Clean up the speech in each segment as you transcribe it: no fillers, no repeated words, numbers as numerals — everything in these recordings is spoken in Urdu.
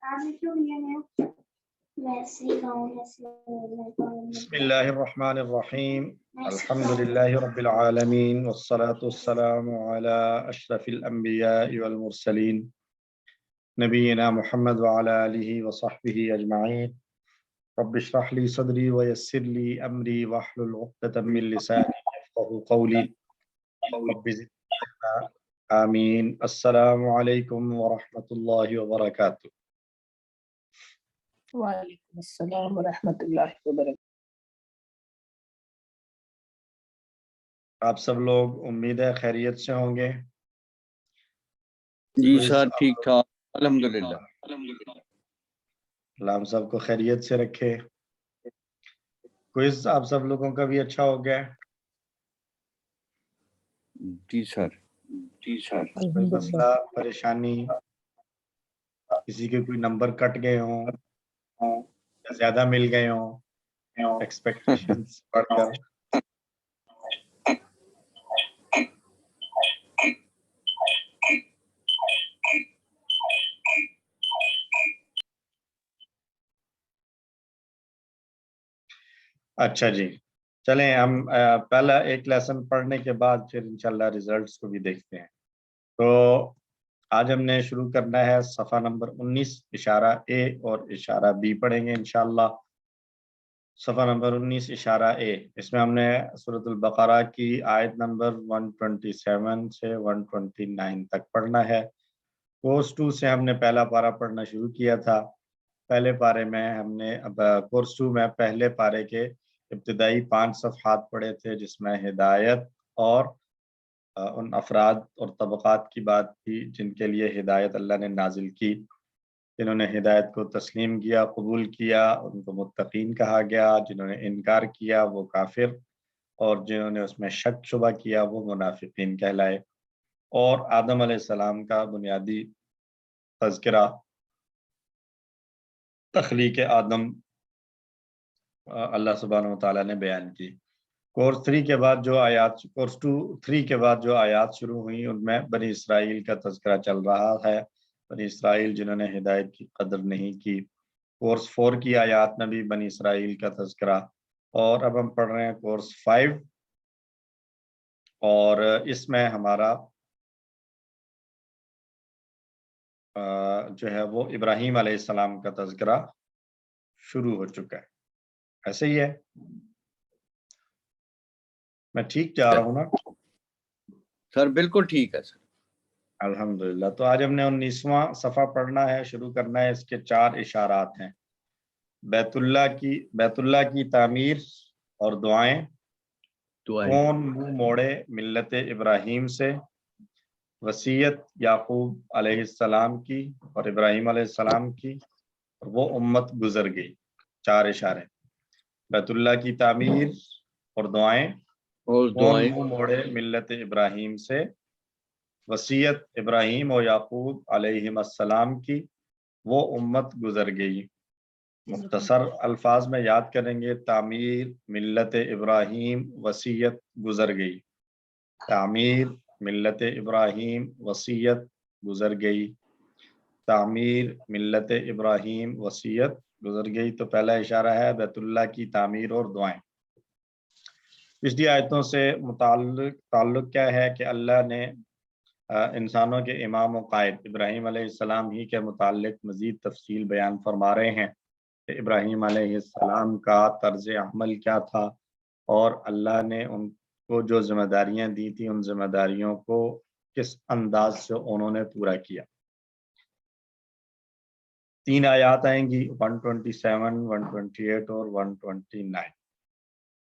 بسم اللہ الرحمن الرحیم الحمد للہ رب العالمین والصلاة والسلام علی اشرف الانبیاء والمرسلین نبینا محمد وعلی آلہ وصحبہ اجمعین رب اشرح لی صدری ویسر لی امری واحلل عقدۃ من لسانی یفقهوا قولی رب زدنی علما آمین۔ السلام علیکم ورحمۃ اللہ وبرکاتہ۔ وعلیکم السلام ورحمۃ اللہ وبرکاتہ۔ آپ سب لوگ امید ہے خیریت سے ہوں گے؟ جی سر ٹھیک ٹھاک الحمدللہ۔ اللہ ہم سب کو خیریت سے رکھے۔ کوئز آپ سب لوگوں کا بھی اچھا ہو گیا؟ جی سر کوئی مسئلہ پریشانی، کسی کے کوئی نمبر کٹ گئے ہوں یا زیادہ مل گئے ہوں ایکسپیکٹیشنز پڑھ کر؟ اچھا جی، چلیں ہم پہلا ایک لیسن پڑھنے کے بعد پھر انشاءاللہ ریزلٹس کو بھی دیکھتے ہیں۔ تو آج ہم نے شروع کرنا ہے صفحہ نمبر 19 اشارہ اے اور اشارہ بی پڑھیں گے انشاءاللہ۔ صفحہ نمبر 19 اشارہ اے، اس میں ہم نے سورۃ البقرہ کی آیت نمبر 127 سے 129 تک پڑھنا ہے۔ کورس 2 سے ہم نے پہلا پارہ پڑھنا شروع کیا تھا۔ پہلے پارے میں ہم نے کورس 2 میں پہلے پارے کے ابتدائی 5 صفحات پڑھے تھے، جس میں ہدایت اور ان افراد اور طبقات کی بات تھی جن کے لیے ہدایت اللہ نے نازل کی، جنہوں نے ہدایت کو تسلیم کیا، قبول کیا، ان کو متقین کہا گیا، جنہوں نے انکار کیا وہ کافر، اور جنہوں نے اس میں شک شبہ کیا وہ منافقین کہلائے۔ اور آدم علیہ السلام کا بنیادی تذکرہ، تخلیق آدم اللہ سبحانہ وتعالیٰ نے بیان کی۔ کورس 3 کے بعد جو آیات، کورس 3 کے بعد جو آیات شروع ہوئیں ان میں بنی اسرائیل کا تذکرہ چل رہا ہے، بنی اسرائیل جنہوں نے ہدایت کی قدر نہیں کی۔ کورس 4 کی آیات میں بھی بنی اسرائیل کا تذکرہ، اور اب ہم پڑھ رہے ہیں کورس 5، اور اس میں ہمارا جو ہے وہ ابراہیم علیہ السلام کا تذکرہ شروع ہو چکا ہے۔ ایسے ہی ہے، میں ٹھیک جا رہا ہوں نا؟ سر بالکل ٹھیک ہے سر، الحمدللہ۔ تو آج ہم نے 19واں صفحہ پڑھنا ہے، شروع کرنا ہے۔ اس کے 4 اشارات ہیں: بیت اللہ کی تعمیر اور دعائیں، کون منہ موڑے ملت ابراہیم سے، وصیت یعقوب علیہ السلام کی اور ابراہیم علیہ السلام کی، اور وہ امت گزر گئی۔ 4 اشارے: بیت اللہ کی تعمیر اور دعائیں، کون منہ موڑے ملت ابراہیم سے، وصیت ابراہیم و یعقوب علیہ السلام کی، وہ امت گزر گئی۔ مختصر الفاظ میں یاد کریں گے: تعمیر، ملت ابراہیم، وصیت، گزر گئی۔ تعمیر، ملت ابراہیم، وصیت، گزر گئی۔ تعمیر، ملت ابراہیم، وصیت، گزر گئی۔ تو پہلا اشارہ ہے بیت اللہ کی تعمیر اور دعائیں۔ پچھلی آیتوں سے تعلق کیا ہے کہ اللہ نے انسانوں کے امام و قائد ابراہیم علیہ السلام ہی کے متعلق مزید تفصیل بیان فرما رہے ہیں کہ ابراہیم علیہ السلام کا طرز عمل کیا تھا، اور اللہ نے ان کو جو ذمہ داریاں دی تھیں ان ذمہ داریوں کو کس انداز سے انہوں نے پورا کیا۔ 3 آیات آئیں گی، 127، 128 اور 129۔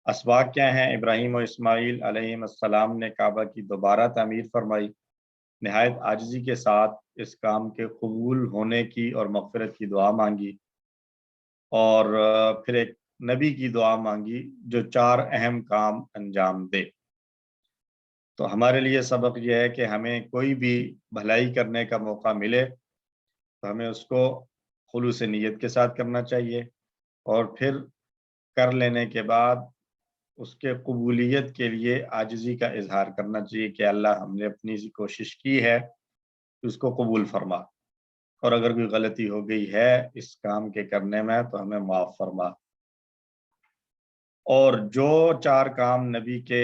اسباق کیا ہیں؟ ابراہیم و اسماعیل علیہ السلام نے کعبہ کی دوبارہ تعمیر فرمائی، نہایت عاجزی کے ساتھ اس کام کے قبول ہونے کی اور مغفرت کی دعا مانگی، اور پھر ایک نبی کی دعا مانگی جو 4 اہم کام انجام دے۔ تو ہمارے لیے سبق یہ ہے کہ ہمیں کوئی بھی بھلائی کرنے کا موقع ملے تو ہمیں اس کو خلوص نیت کے ساتھ کرنا چاہیے، اور پھر کر لینے کے بعد اس کے قبولیت کے لیے عاجزی کا اظہار کرنا چاہیے کہ اللہ ہم نے اپنی سی کوشش کی ہے، اس کو قبول فرما۔ اور اگر کوئی غلطی ہو گئی ہے اس کام کے کرنے میں تو ہمیں معاف فرما۔ اور جو 4 کام نبی کے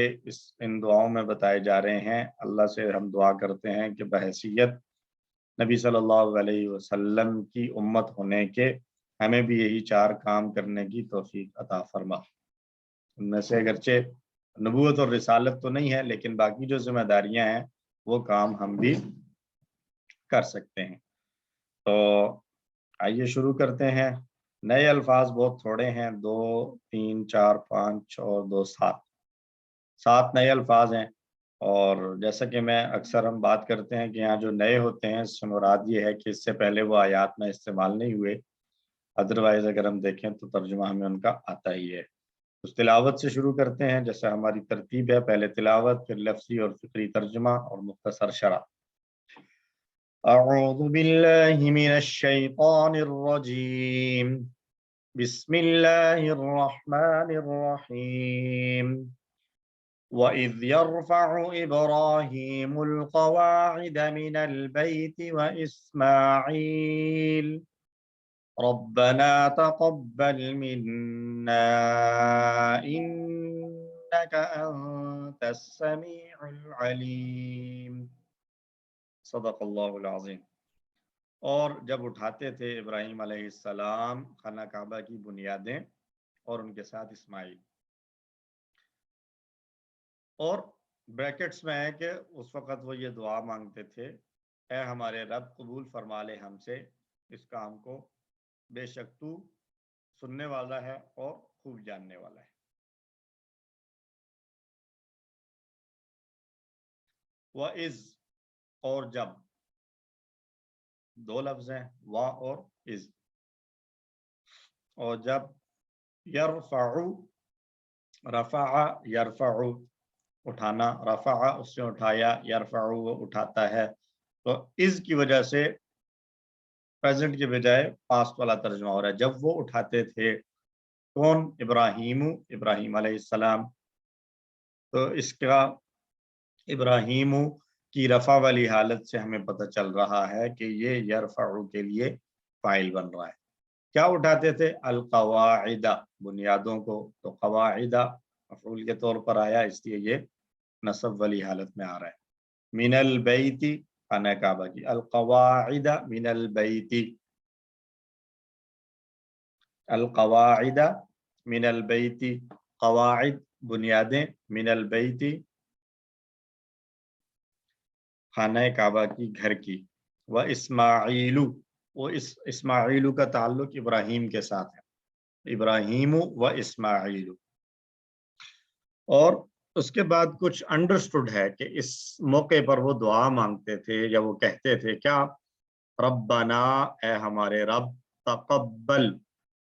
ان دعاؤں میں بتائے جا رہے ہیں، اللہ سے ہم دعا کرتے ہیں کہ بحیثیت نبی صلی اللہ علیہ وسلم کی امت ہونے کے ہمیں بھی یہی 4 کام کرنے کی توفیق عطا فرما۔ ان میں سے اگرچہ نبوت اور رسالت تو نہیں ہے، لیکن باقی جو ذمہ داریاں ہیں وہ کام ہم بھی کر سکتے ہیں۔ تو آئیے شروع کرتے ہیں۔ نئے الفاظ بہت تھوڑے ہیں، 2 3 4 5 اور 2 7 نئے الفاظ ہیں۔ اور جیسا کہ میں اکثر ہم بات کرتے ہیں کہ یہاں جو نئے ہوتے ہیں اس سے مراد یہ ہے کہ اس سے پہلے وہ آیات میں استعمال نہیں ہوئے، ادروائز اگر ہم دیکھیں تو ترجمہ ہمیں ان کا آتا ہی ہے۔ اس تلاوت سے شروع کرتے ہیں جیسا ہماری ترتیب ہے، پہلے تلاوت، پھر لفظی اور فکری ترجمہ اور مختصر شرح۔ اعوذ باللہ من الشیطان الرجیم، بسم اللہ الرحمن الرحیم۔ وَإِذْ يَرْفَعُ إِبْرَاهِيمُ الْقَوَاعِدَ مِنَ الْبَيْتِ وَإِسْمَاعِيلُ رَبَّنَا تَقَبَّلْ مِنَّا إِنَّكَ أَنْتَ السَّمِيعُ الْعَلِيمُ۔ صدق اللہ العظیم۔ اور جب اٹھاتے تھے ابراہیم علیہ السلام خانہ کعبہ کی بنیادیں اور ان کے ساتھ اسماعیل، اور بریکٹس میں ہے کہ اس وقت وہ یہ دعا مانگتے تھے، اے ہمارے رب قبول فرما لے ہم سے اس کام کو، بے شک تو سننے والا ہے اور خوب جاننے والا ہے۔ وَإِذْ، اور جب، 2 لفظ ہیں، وا اور از۔ اور جب، یرفع، رفع یرفع اٹھانا، رفع اس نے اٹھایا، یرفع وہ اٹھاتا ہے، تو از کی وجہ سے پریزنٹ کے بجائے پاسٹ والا ترجمہ ہو رہا ہے۔ جب وہ اٹھاتے تھے، کون؟ ابراہیم علیہ السلام۔ تو اس کا ابراہیم کی رفع والی حالت سے ہمیں پتہ چل رہا ہے کہ یہ یرفع کے لیے فاعل بن رہا ہے۔ کیا اٹھاتے تھے؟ القواعد، بنیادوں کو۔ تو قواعد مفعول کے طور پر آیا، اس لیے یہ نصب والی حالت میں آ رہا ہے۔ من البیت، خانہ کعبہ کی، القواعد من البیت، القواعد من البیت، قواعد بنیادیں، من البیت خانہ کعبہ کی، گھر کی۔ واسماعیل، وہ اسماعیل کا تعلق ابراہیم کے ساتھ ہے، ابراہیم و اسماعیل۔ اور اس کے بعد کچھ انڈرسٹوڈ ہے کہ اس موقع پر وہ دعا مانگتے تھے یا وہ کہتے تھے کیا؟ ربنا، اے ہمارے رب، تقبل،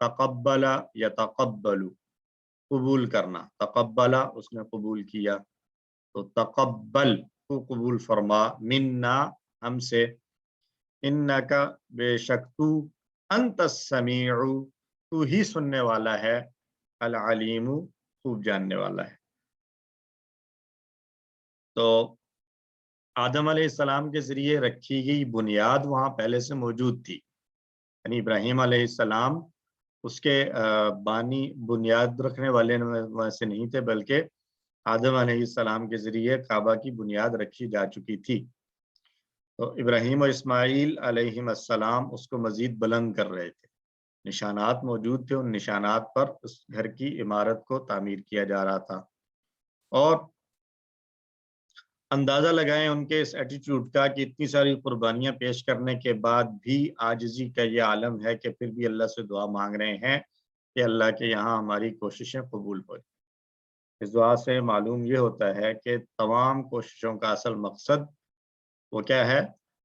تقبل یتقبل، قبول کرنا، تقبل اس نے قبول کیا، تو تقبل تو قبول فرما، منا ہم سے، انکا بے شک تو، انت السمیع تو ہی سننے والا ہے، العلیم خوب جاننے والا ہے۔ تو آدم علیہ السلام کے ذریعے رکھی گئی بنیاد وہاں پہلے سے موجود تھی، یعنی ابراہیم علیہ السلام اس کے بانی، بنیاد رکھنے والے سے نہیں تھے، بلکہ آدم علیہ السلام کے ذریعے کعبہ کی بنیاد رکھی جا چکی تھی۔ تو ابراہیم و اسماعیل علیہ السلام اس کو مزید بلند کر رہے تھے، نشانات موجود تھے، ان نشانات پر اس گھر کی عمارت کو تعمیر کیا جا رہا تھا۔ اور اندازہ لگائیں ان کے اس ایٹیٹیوڈ کا کہ اتنی ساری قربانیاں پیش کرنے کے بعد بھی عاجزی کا یہ عالم ہے کہ پھر بھی اللہ سے دعا مانگ رہے ہیں کہ اللہ کے یہاں ہماری کوششیں قبول ہو جائیں۔ اس دعا سے معلوم یہ ہوتا ہے کہ تمام کوششوں کا اصل مقصد وہ کیا ہے؟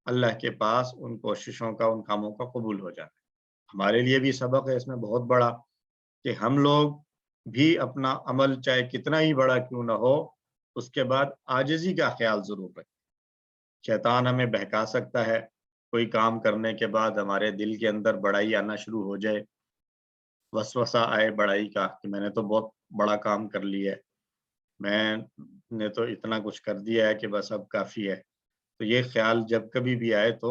اللہ کے پاس ان کوششوں کا، ان کاموں کا قبول ہو جانا ہے۔ ہمارے لیے بھی سبق ہے اس میں بہت بڑا کہ ہم لوگ بھی اپنا عمل چاہے کتنا ہی بڑا کیوں نہ ہو، اس کے بعد عاجزی کا خیال ضرور رکھیں۔ شیطان ہمیں بہکا سکتا ہے، کوئی کام کرنے کے بعد ہمارے دل کے اندر بڑائی آنا شروع ہو جائے، وسوسہ آئے بڑائی کا کہ میں نے تو بہت بڑا کام کر لیا ہے، میں نے تو اتنا کچھ کر دیا ہے کہ بس اب کافی ہے۔ تو یہ خیال جب کبھی بھی آئے تو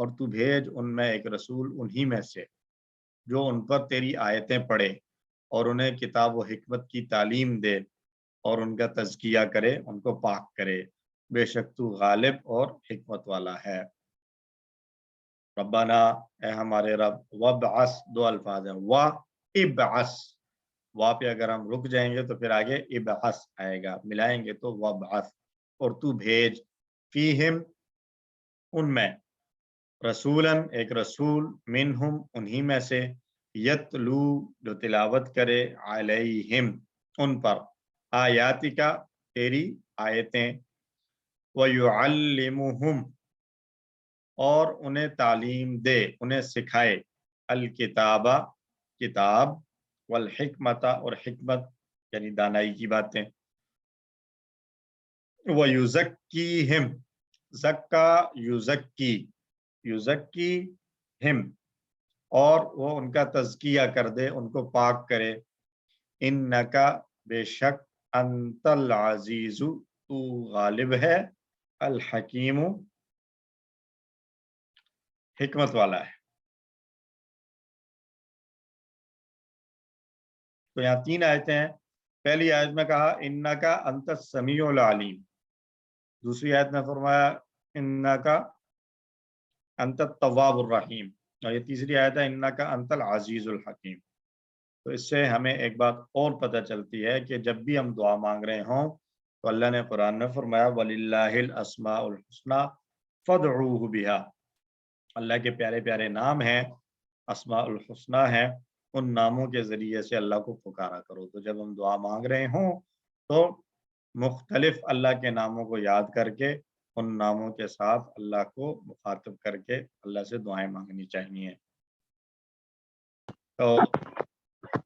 اور تو بھیج ان میں ایک رسول انہی میں سے جو ان پر تیری آیتیں پڑھے اور انہیں کتاب و حکمت کی تعلیم دے اور ان کا تزکیہ کرے، ان کو پاک کرے، بے شک تو غالب اور حکمت والا ہے۔ ربنا، اے ہمارے رب، وابعث، دو الفاظ ہیں، وابعث، وا پہ اگر ہم رک جائیں گے تو پھر آگے ابعث آئے گا، ملائیں گے تو وابعث، اور تو بھیج، فیہم، ان میں، رسولن، ایک رسول، منہم، انہی میں سے، یتلو، جو تلاوت کرے، علیہم، ان پر، آیاتی کا، تیری آیتیں، وَيُعَلِّمُهُمْ، اور انہیں تعلیم دے، انہیں سکھائے، الکتابہ، کتاب، والحکمت، اور حکمت یعنی دانائی کی باتیں، وَيُزَكِّيهِمْ، زکا یزکی، یزکیہم، اور وہ ان کا تزکیہ کر دے، ان کو پاک کرے، انکا، بے شک، انت العزیز، تو غالب ہے، الحکیم، حکمت والا ہے۔ تو یہاں 3 آیتیں ہیں۔ پہلی آیت میں کہا انکا انت السمیع العلیم، دوسری آیت میں فرمایا انکا انت التواب الرحیم، اور یہ تیسری آیت ہے انکا انت العزیز الحکیم۔ تو اس سے ہمیں ایک بات اور پتہ چلتی ہے کہ جب بھی ہم دعا مانگ رہے ہوں تو اللہ نے قرآن میں فرمایا وَلِلَّهِ الْأَسْمَاءُ الْحُسْنَى فَادْعُوهُ بِهَا، اللہ کے پیارے پیارے نام ہیں، اسماء الحسنہ ہیں، ان ناموں کے ذریعے سے اللہ کو پکارا کرو۔ تو جب ہم دعا مانگ رہے ہوں تو مختلف اللہ کے ناموں کو یاد کر کے، ان ناموں کے ساتھ اللہ کو مخاطب کر کے اللہ سے دعائیں مانگنی چاہیے۔ تو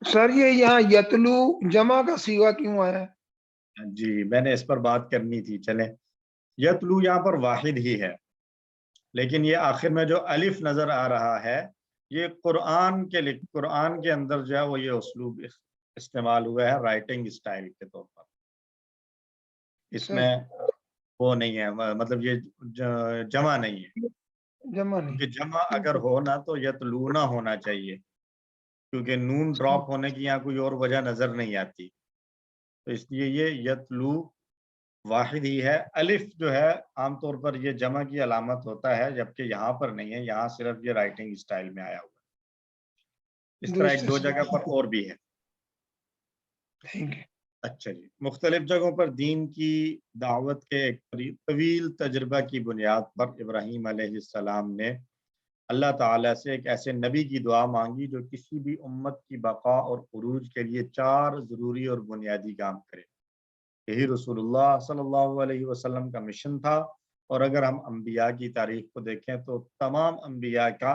سر یہ یہاں یتلو جمع کا صیغہ کیوں آیا ہے؟ جی میں نے اس پر بات کرنی تھی، چلیں، یتلو یہاں پر واحد ہی ہے، لیکن یہ آخر میں جو الف نظر آ رہا ہے یہ قرآن کے اندر جو ہے وہ یہ اسلوب استعمال ہوا ہے رائٹنگ اسٹائل کے طور پر، اس میں وہ نہیں ہے، مطلب یہ جمع نہیں ہے، جمع نہیں، کیونکہ جمع اگر ہو نا تو یتلونا ہونا چاہیے، کیونکہ نون ڈراپ ہونے کی یہاں کوئی اور وجہ نظر نہیں آتی، تو اس لیے یہ یتلو واحد ہی ہے۔ الف جو ہے عام طور پر یہ جمع کی علامت ہوتا ہے، جبکہ یہاں پر نہیں ہے، یہاں صرف یہ رائٹنگ اسٹائل میں آیا ہوا ہے۔ اس طرح ایک دو جگہ پر اور بھی ہے۔ اچھا جی، مختلف جگہوں پر دین کی دعوت کے ایک طویل تجربہ کی بنیاد پر ابراہیم علیہ السلام نے اللہ تعالیٰ سے ایک ایسے نبی کی دعا مانگی جو کسی بھی امت کی بقا اور عروج کے لیے 4 ضروری اور بنیادی کام کرے۔ یہی رسول اللہ صلی اللہ علیہ وسلم کا مشن تھا، اور اگر ہم انبیاء کی تاریخ کو دیکھیں تو تمام انبیاء کا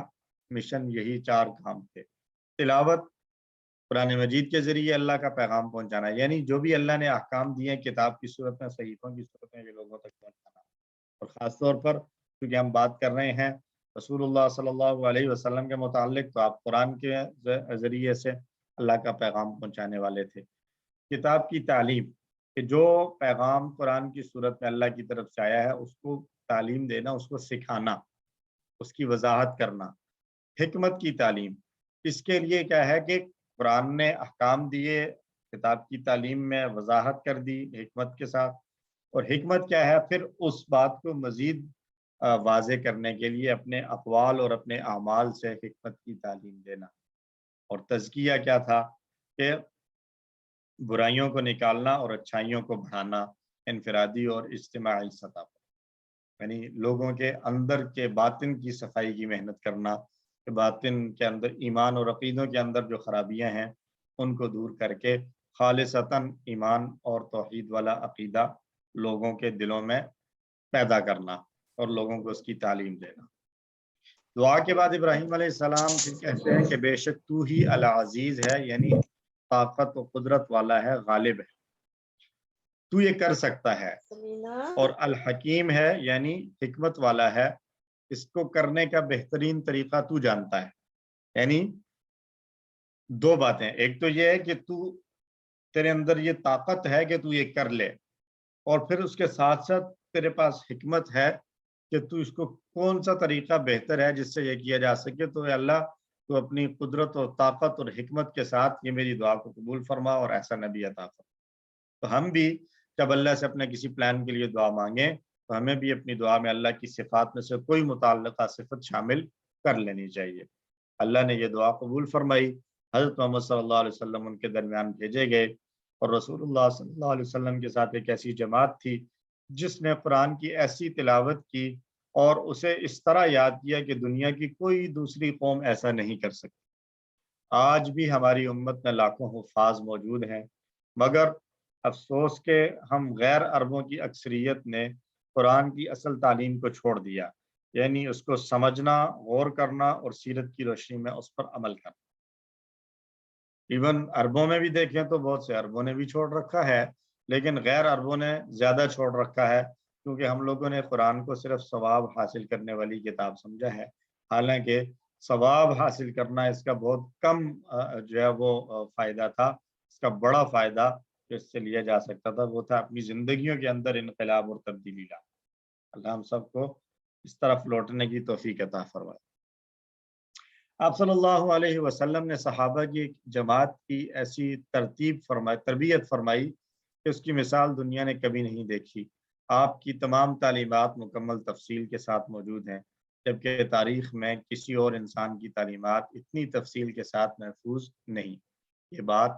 مشن یہی 4 کام تھے: تلاوت، قرآن مجید کے ذریعے اللہ کا پیغام پہنچانا، یعنی جو بھی اللہ نے احکام دیے ہیں کتاب کی صورت میں، صحیفوں کی صورت میں، یہ لوگوں تک پہنچانا، اور خاص طور پر کیونکہ ہم بات کر رہے ہیں رسول اللہ صلی اللہ علیہ وسلم کے متعلق، تو آپ قرآن کے ذریعے سے اللہ کا پیغام پہنچانے والے تھے۔ کتاب کی تعلیم، کہ جو پیغام قرآن کی صورت میں اللہ کی طرف سے آیا ہے اس کو تعلیم دینا، اس کو سکھانا، اس کی وضاحت کرنا۔ حکمت کی تعلیم، اس کے لیے کیا ہے کہ قرآن نے احکام دیے، کتاب کی تعلیم میں وضاحت کر دی حکمت کے ساتھ، اور حکمت کیا ہے؟ پھر اس بات کو مزید واضح کرنے کے لیے اپنے اقوال اور اپنے اعمال سے حکمت کی تعلیم دینا۔ اور تزکیہ کیا تھا؟ کہ برائیوں کو نکالنا اور اچھائیوں کو بڑھانا، انفرادی اور اجتماعی سطح پر، یعنی لوگوں کے اندر کے باطن کی صفائی کی محنت کرنا، کہ باطن کے اندر ایمان اور عقیدوں کے اندر جو خرابیاں ہیں ان کو دور کر کے خالصتاً ایمان اور توحید والا عقیدہ لوگوں کے دلوں میں پیدا کرنا اور لوگوں کو اس کی تعلیم دینا۔ دعا کے بعد ابراہیم علیہ السلام پھر کہتے ہیں کہ بے شک تو ہی العزیز ہے، یعنی طاقت و قدرت والا ہے، غالب ہے، تو یہ کر سکتا ہے، اور الحکیم ہے یعنی حکمت والا ہے، اس کو کرنے کا بہترین طریقہ تو جانتا ہے۔ یعنی 2 باتیں، ایک تو یہ ہے کہ تیرے اندر یہ طاقت ہے کہ تو یہ کر لے، اور پھر اس کے ساتھ ساتھ تیرے پاس حکمت ہے کہ تو اس کو کون سا طریقہ بہتر ہے جس سے یہ کیا جا سکے، تو اے اللہ تو اپنی قدرت اور طاقت اور حکمت کے ساتھ یہ میری دعا کو قبول فرما اور ایسا نبی عطا فرما۔ تو ہم بھی جب اللہ سے اپنے کسی پلان کے لیے دعا مانگیں تو ہمیں بھی اپنی دعا میں اللہ کی صفات میں سے کوئی متعلقہ صفت شامل کر لینی چاہیے۔ اللہ نے یہ دعا قبول فرمائی، حضرت محمد صلی اللہ علیہ وسلم ان کے درمیان بھیجے گئے، اور رسول اللہ صلی اللہ علیہ وسلم کے ساتھ ایک ایسی جماعت تھی جس نے قرآن کی ایسی تلاوت کی اور اسے اس طرح یاد کیا کہ دنیا کی کوئی دوسری قوم ایسا نہیں کر سکتی۔ آج بھی ہماری امت میں لاکھوں حفاظ موجود ہیں، مگر افسوس کہ ہم غیر عربوں کی اکثریت نے قرآن کی اصل تعلیم کو چھوڑ دیا، یعنی اس کو سمجھنا، غور کرنا اور سیرت کی روشنی میں اس پر عمل کرنا۔ ایون عربوں میں بھی دیکھیں تو بہت سے عربوں نے بھی چھوڑ رکھا ہے، لیکن غیر عربوں نے زیادہ چھوڑ رکھا ہے، کیونکہ ہم لوگوں نے قرآن کو صرف ثواب حاصل کرنے والی کتاب سمجھا ہے، حالانکہ ثواب حاصل کرنا اس کا بہت کم جو ہے وہ فائدہ تھا۔ اس کا بڑا فائدہ جو اس سے لیا جا سکتا تھا وہ تھا اپنی زندگیوں کے اندر انقلاب اور تبدیلی لانا۔ اللہ ہم سب کو اس طرف لوٹنے کی توفیق عطا فرمائے۔ آپ صلی اللہ علیہ وسلم نے صحابہ کی ایک جماعت کی ایسی تربیت فرمائی کہ اس کی مثال دنیا نے کبھی نہیں دیکھی۔ آپ کی تمام تعلیمات مکمل تفصیل کے ساتھ موجود ہیں، جبکہ تاریخ میں کسی اور انسان کی تعلیمات اتنی تفصیل کے ساتھ محفوظ نہیں۔ یہ بات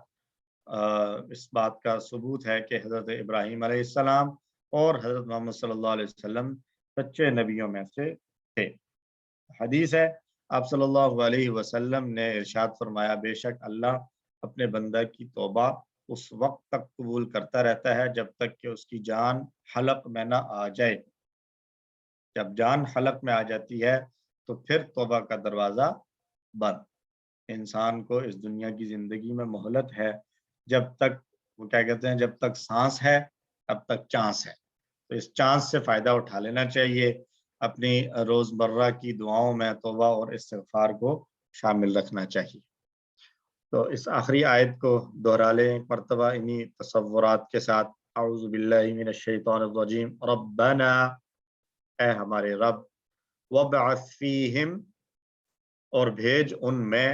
اس بات کا ثبوت ہے کہ حضرت ابراہیم علیہ السلام اور حضرت محمد صلی اللہ علیہ وسلم سچے نبیوں میں سے تھے۔ حدیث ہے، آپ صلی اللہ علیہ وسلم نے ارشاد فرمایا، بے شک اللہ اپنے بندہ کی توبہ اس وقت تک قبول کرتا رہتا ہے جب تک کہ اس کی جان حلق میں نہ آ جائے۔ جب جان حلق میں آ جاتی ہے تو پھر توبہ کا دروازہ بند۔ انسان کو اس دنیا کی زندگی میں مہلت ہے، جب تک وہ کیا کہتے ہیں، جب تک سانس ہے تب تک چانس ہے، تو اس چانس سے فائدہ اٹھا لینا چاہیے۔ اپنی روزمرہ کی دعاؤں میں توبہ اور استغفار کو شامل رکھنا چاہیے۔ تو اس آخری آیت کو دہرا لیں ایک مرتبہ انہی تصورات کے ساتھ۔ اعوذ باللہ من الشیطان الرجیم، ربنا، اے ہمارے رب، وابعث فیہم، اور بھیج ان میں،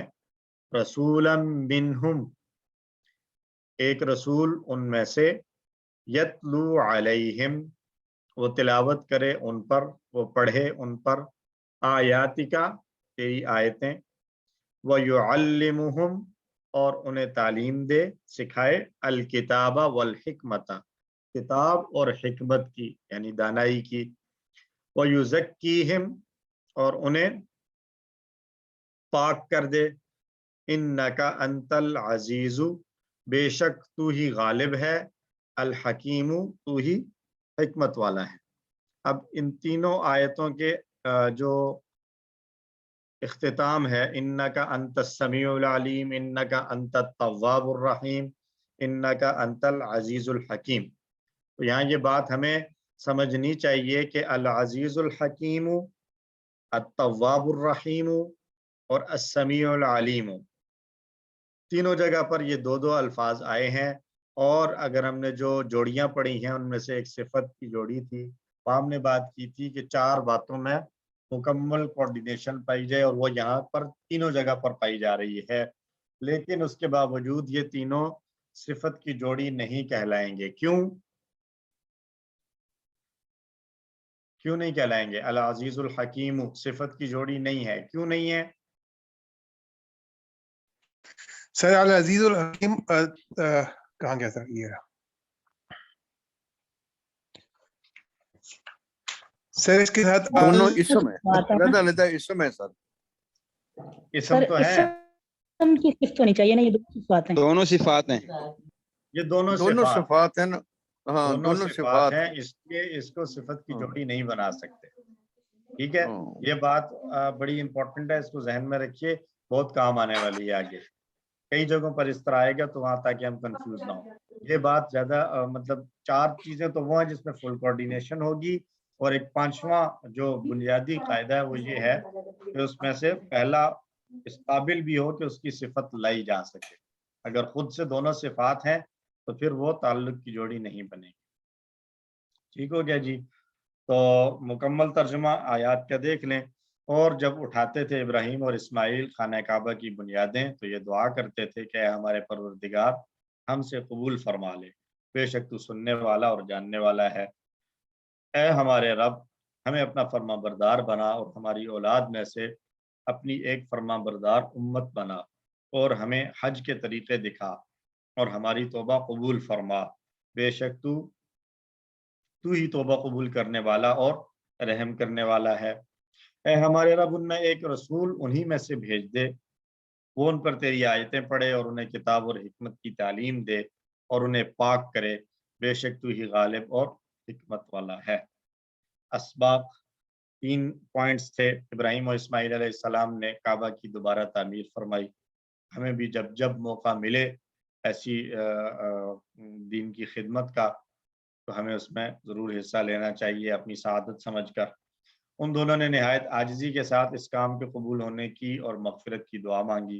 رسولا منہم، ایک رسول ان میں سے، یتلو علیہم، وہ تلاوت کرے ان پر، وہ پڑھے ان پر، آیاتکا، تیری آیتیں، وَيُعَلِّمُهُمْ، اور انہیں تعلیم دے، سکھائے، الکتاب والحکمت، کتاب اور حکمت کی یعنی دانائی کی، وَيُزَكِّيهِمْ، اور انہیں پاک کر دے، اِنَّكَ أَنْتَ الْعَزِيزُ، بے شک تو ہی غالب ہے، الحکیم، تو ہی حکمت والا ہے۔ اب ان تینوں آیتوں کے جو اختتام ہے، انک انت السمیع العلیم، انک انت التواب الرحیم، انک انت العزیز الحکیم، تو یہاں یہ بات ہمیں سمجھنی چاہیے کہ العزیز الحکیم، التواب الرحیم اور السمیع العلیم، تینوں جگہ پر یہ دو الفاظ آئے ہیں۔ اور اگر ہم نے جو جوڑیاں پڑھی ہیں ان میں سے ایک صفت کی جوڑی تھی، وہ ہم نے بات کی تھی کہ 4 باتوں میں مکمل کوارڈینیشن پائی جائے، اور وہ یہاں پر تینوں جگہ پر پائی جا رہی ہے، لیکن اس کے باوجود یہ تینوں صفت کی جوڑی نہیں کہلائیں گے۔ کیوں نہیں کہلائیں گے؟ العزیز الحکیم صفت کی جوڑی نہیں ہے، کیوں نہیں ہے؟ سر العزیز الحکیم کہاں گیا سر؟ یہ سر اس کے ساتھ دونوں اسم ہے، علیحدہ اسم ہے سر، اسم تو ہے، اسم کی صفت ہونی چاہیے نا، یہ دونوں صفات ہیں، دونوں صفات ہیں، یہ دونوں صفات ہیں نا، ہاں دونوں صفات ہیں، اس لیے اس کو صفت کی جوڑی نہیں بنا سکتے۔ ٹھیک ہے، یہ بات بڑی امپورٹنٹ ہے، اس کو ذہن میں رکھیے، بہت کام آنے والی ہے آگے، کئی جگہوں پر اس طرح آئے گا تو وہاں تاکہ ہم کنفیوز نہ ہوں۔ یہ بات زیادہ مطلب 4 چیزیں تو وہ ہیں جس میں فل کوارڈینیشن ہوگی، اور ایک 5واں جو بنیادی قاعدہ ہے وہ یہ ہے کہ اس میں سے پہلا اس قابل بھی ہو کہ اس کی صفت لائی جا سکے۔ اگر خود سے دونوں صفات ہیں تو پھر وہ تعلق کی جوڑی نہیں بنے گی۔ ٹھیک ہو گیا جی؟ تو مکمل ترجمہ آیات کا دیکھ لیں. اور جب اٹھاتے تھے ابراہیم اور اسماعیل خانہ کعبہ کی بنیادیں تو یہ دعا کرتے تھے کہ اے ہمارے پروردگار ہم سے قبول فرما لے، بے شک تو سننے والا اور جاننے والا ہے. اے ہمارے رب ہمیں اپنا فرما بردار بنا اور ہماری اولاد میں سے اپنی ایک فرما بردار امت بنا اور ہمیں حج کے طریقے دکھا اور ہماری توبہ قبول فرما، بے شک تو ہی توبہ قبول کرنے والا اور رحم کرنے والا ہے. اے ہمارے رب ان میں ایک رسول انہی میں سے بھیج دے، وہ ان پر تیری آیتیں پڑھے اور انہیں کتاب اور حکمت کی تعلیم دے اور انہیں پاک کرے، بے شک تو ہی غالب اور حکمت والا ہے. اسباق 3 پوائنٹس تھے. ابراہیم اور اسماعیل علیہ السلام نے کعبہ کی دوبارہ تعمیر فرمائی. ہمیں بھی جب جب موقع ملے ایسی دین کی خدمت کا تو ہمیں اس میں ضرور حصہ لینا چاہیے اپنی سعادت سمجھ کر. ان دونوں نے نہایت عاجزی کے ساتھ اس کام کے قبول ہونے کی اور مغفرت کی دعا مانگی،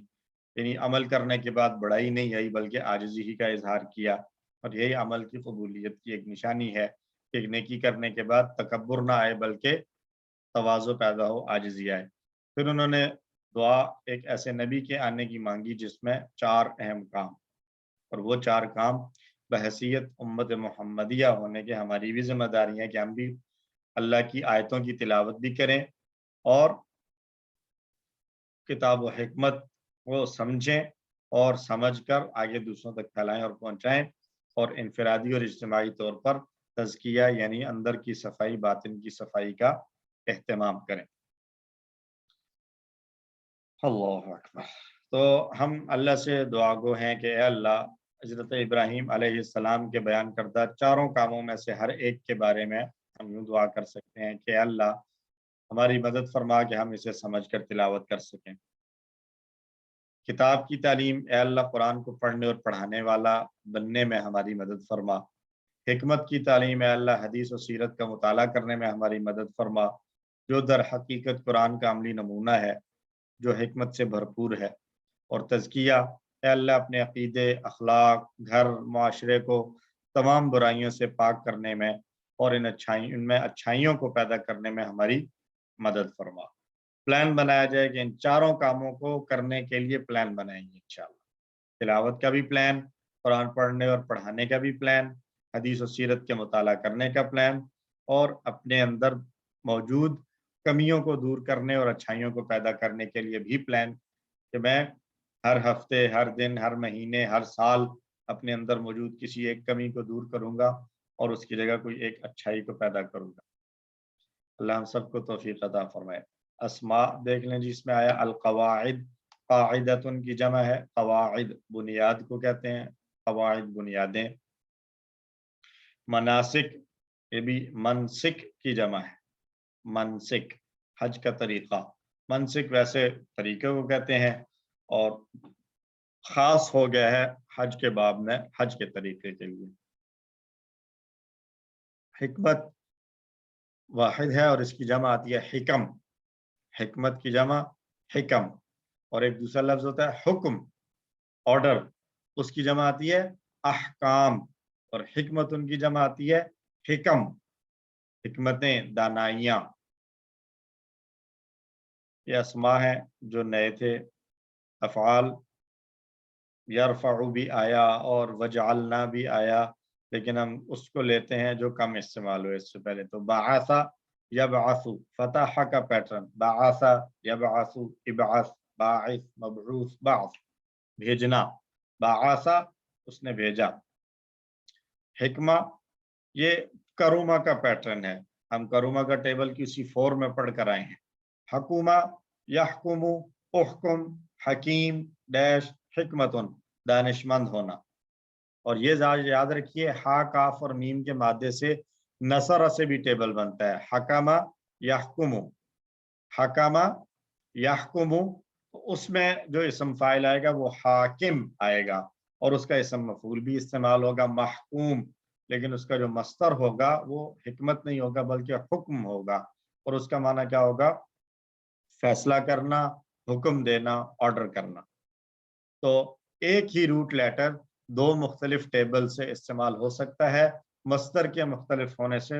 یعنی عمل کرنے کے بعد بڑائی نہیں آئی بلکہ عاجزی ہی کا اظہار کیا. اور یہی عمل کی قبولیت کی ایک نشانی ہے کہ نیکی کرنے کے بعد تکبر نہ آئے بلکہ تواضع پیدا ہو، عاجزی آئے. پھر انہوں نے دعا ایک ایسے نبی کے آنے کی مانگی جس میں 4 اہم کام، اور وہ 4 کام بحیثیت امت محمدیہ ہونے کے ہماری بھی ذمہ داری ہے کہ ہم بھی اللہ کی آیتوں کی تلاوت بھی کریں اور کتاب و حکمت کو سمجھیں اور سمجھ کر آگے دوسروں تک پھیلائیں اور پہنچائیں، اور انفرادی اور اجتماعی طور پر تزکیہ یعنی اندر کی صفائی، باطن کی صفائی کا اہتمام کریں. اللہ اکبر. تو ہم اللہ سے دعا گو ہیں کہ اے اللہ حضرت ابراہیم علیہ السلام کے بیان کردہ 4 کاموں میں سے ہر ایک کے بارے میں ہم یوں دعا کر سکتے ہیں کہ اللہ ہماری مدد فرما کہ ہم اسے سمجھ کر تلاوت کر سکیں. کتاب کی تعلیم، اے اللہ قرآن کو پڑھنے اور پڑھانے والا بننے میں ہماری مدد فرما. حکمت کی تعلیم، اے اللہ حدیث و سیرت کا مطالعہ کرنے میں ہماری مدد فرما جو در حقیقت قرآن کا عملی نمونہ ہے جو حکمت سے بھرپور ہے. اور تزکیہ، اے اللہ اپنے عقیدے، اخلاق، گھر، معاشرے کو تمام برائیوں سے پاک کرنے میں اور ان میں اچھائیوں کو پیدا کرنے میں ہماری مدد فرما. پلان بنایا جائے کہ ان 4 کاموں کو کرنے کے لیے پلان بنائیں گے انشاءاللہ. تلاوت کا بھی پلان، قرآن پڑھنے اور پڑھانے کا بھی پلان، حدیث و سیرت کے مطالعہ کرنے کا پلان، اور اپنے اندر موجود کمیوں کو دور کرنے اور اچھائیوں کو پیدا کرنے کے لیے بھی پلان کہ میں ہر ہفتے، ہر دن، ہر مہینے، ہر سال اپنے اندر موجود کسی ایک کمی کو دور کروں گا اور اس کی جگہ کوئی ایک اچھائی کو پیدا کروں گا. اللہ ہم سب کو توفیق عطا فرمائے. اسماء دیکھ لیں جی، اس میں آیا القواعد، قاعدتن کی جمع ہے، قواعد بنیاد کو کہتے ہیں، قواعد بنیادیں. مناسک، یہ بھی منسک کی جمع ہے، منسک حج کا طریقہ. منسک ویسے طریقے کو کہتے ہیں اور خاص ہو گیا ہے حج کے باب میں حج کے طریقے کے لیے. حکمت واحد ہے اور اس کی جمع آتی ہے حکم. حکمت کی جمع حکم. اور ایک دوسرا لفظ ہوتا ہے حکم، آرڈر، اس کی جمع آتی ہے احکام. اور حکمت ان کی جمع آتی ہے حکم، حکمتیں، دانائیاں. یہ اسماء ہیں جو نئے تھے. افعال یرفع بھی آیا اور وجعلنا بھی آیا، لیکن ہم اس کو لیتے ہیں جو کم استعمال ہوئے اس سے پہلے. تو بعث یبعث، فتح کا پیٹرن، بعث یبعث، ابعث، باعث، مبعوث، بعث، بھیجنا. بعث اس نے بھیجا. حکمہ یہ کرومہ کا پیٹرن ہے، ہم کرومہ کا ٹیبل کسی 4 میں پڑھ کر آئے ہیں. حکومہ یحکم، احکم، حکیم ڈیش حکمتن، دانشمند ہونا. اور یہ یاد رکھیے ہا، کاف اور میم کے مادے سے نصر سے بھی ٹیبل بنتا ہے. حکمہ یحکم، حکمہ یحکم، اس میں جو اسم فاعل آئے گا وہ حاکم آئے گا اور اس کا اسم مفعول بھی استعمال ہوگا محکوم، لیکن اس کا جو مصدر ہوگا وہ حکمت نہیں ہوگا بلکہ حکم ہوگا، اور اس کا معنی کیا ہوگا؟ فیصلہ کرنا، حکم دینا، آرڈر کرنا. تو ایک ہی روٹ لیٹر 2 مختلف ٹیبل سے استعمال ہو سکتا ہے، مصدر کے مختلف ہونے سے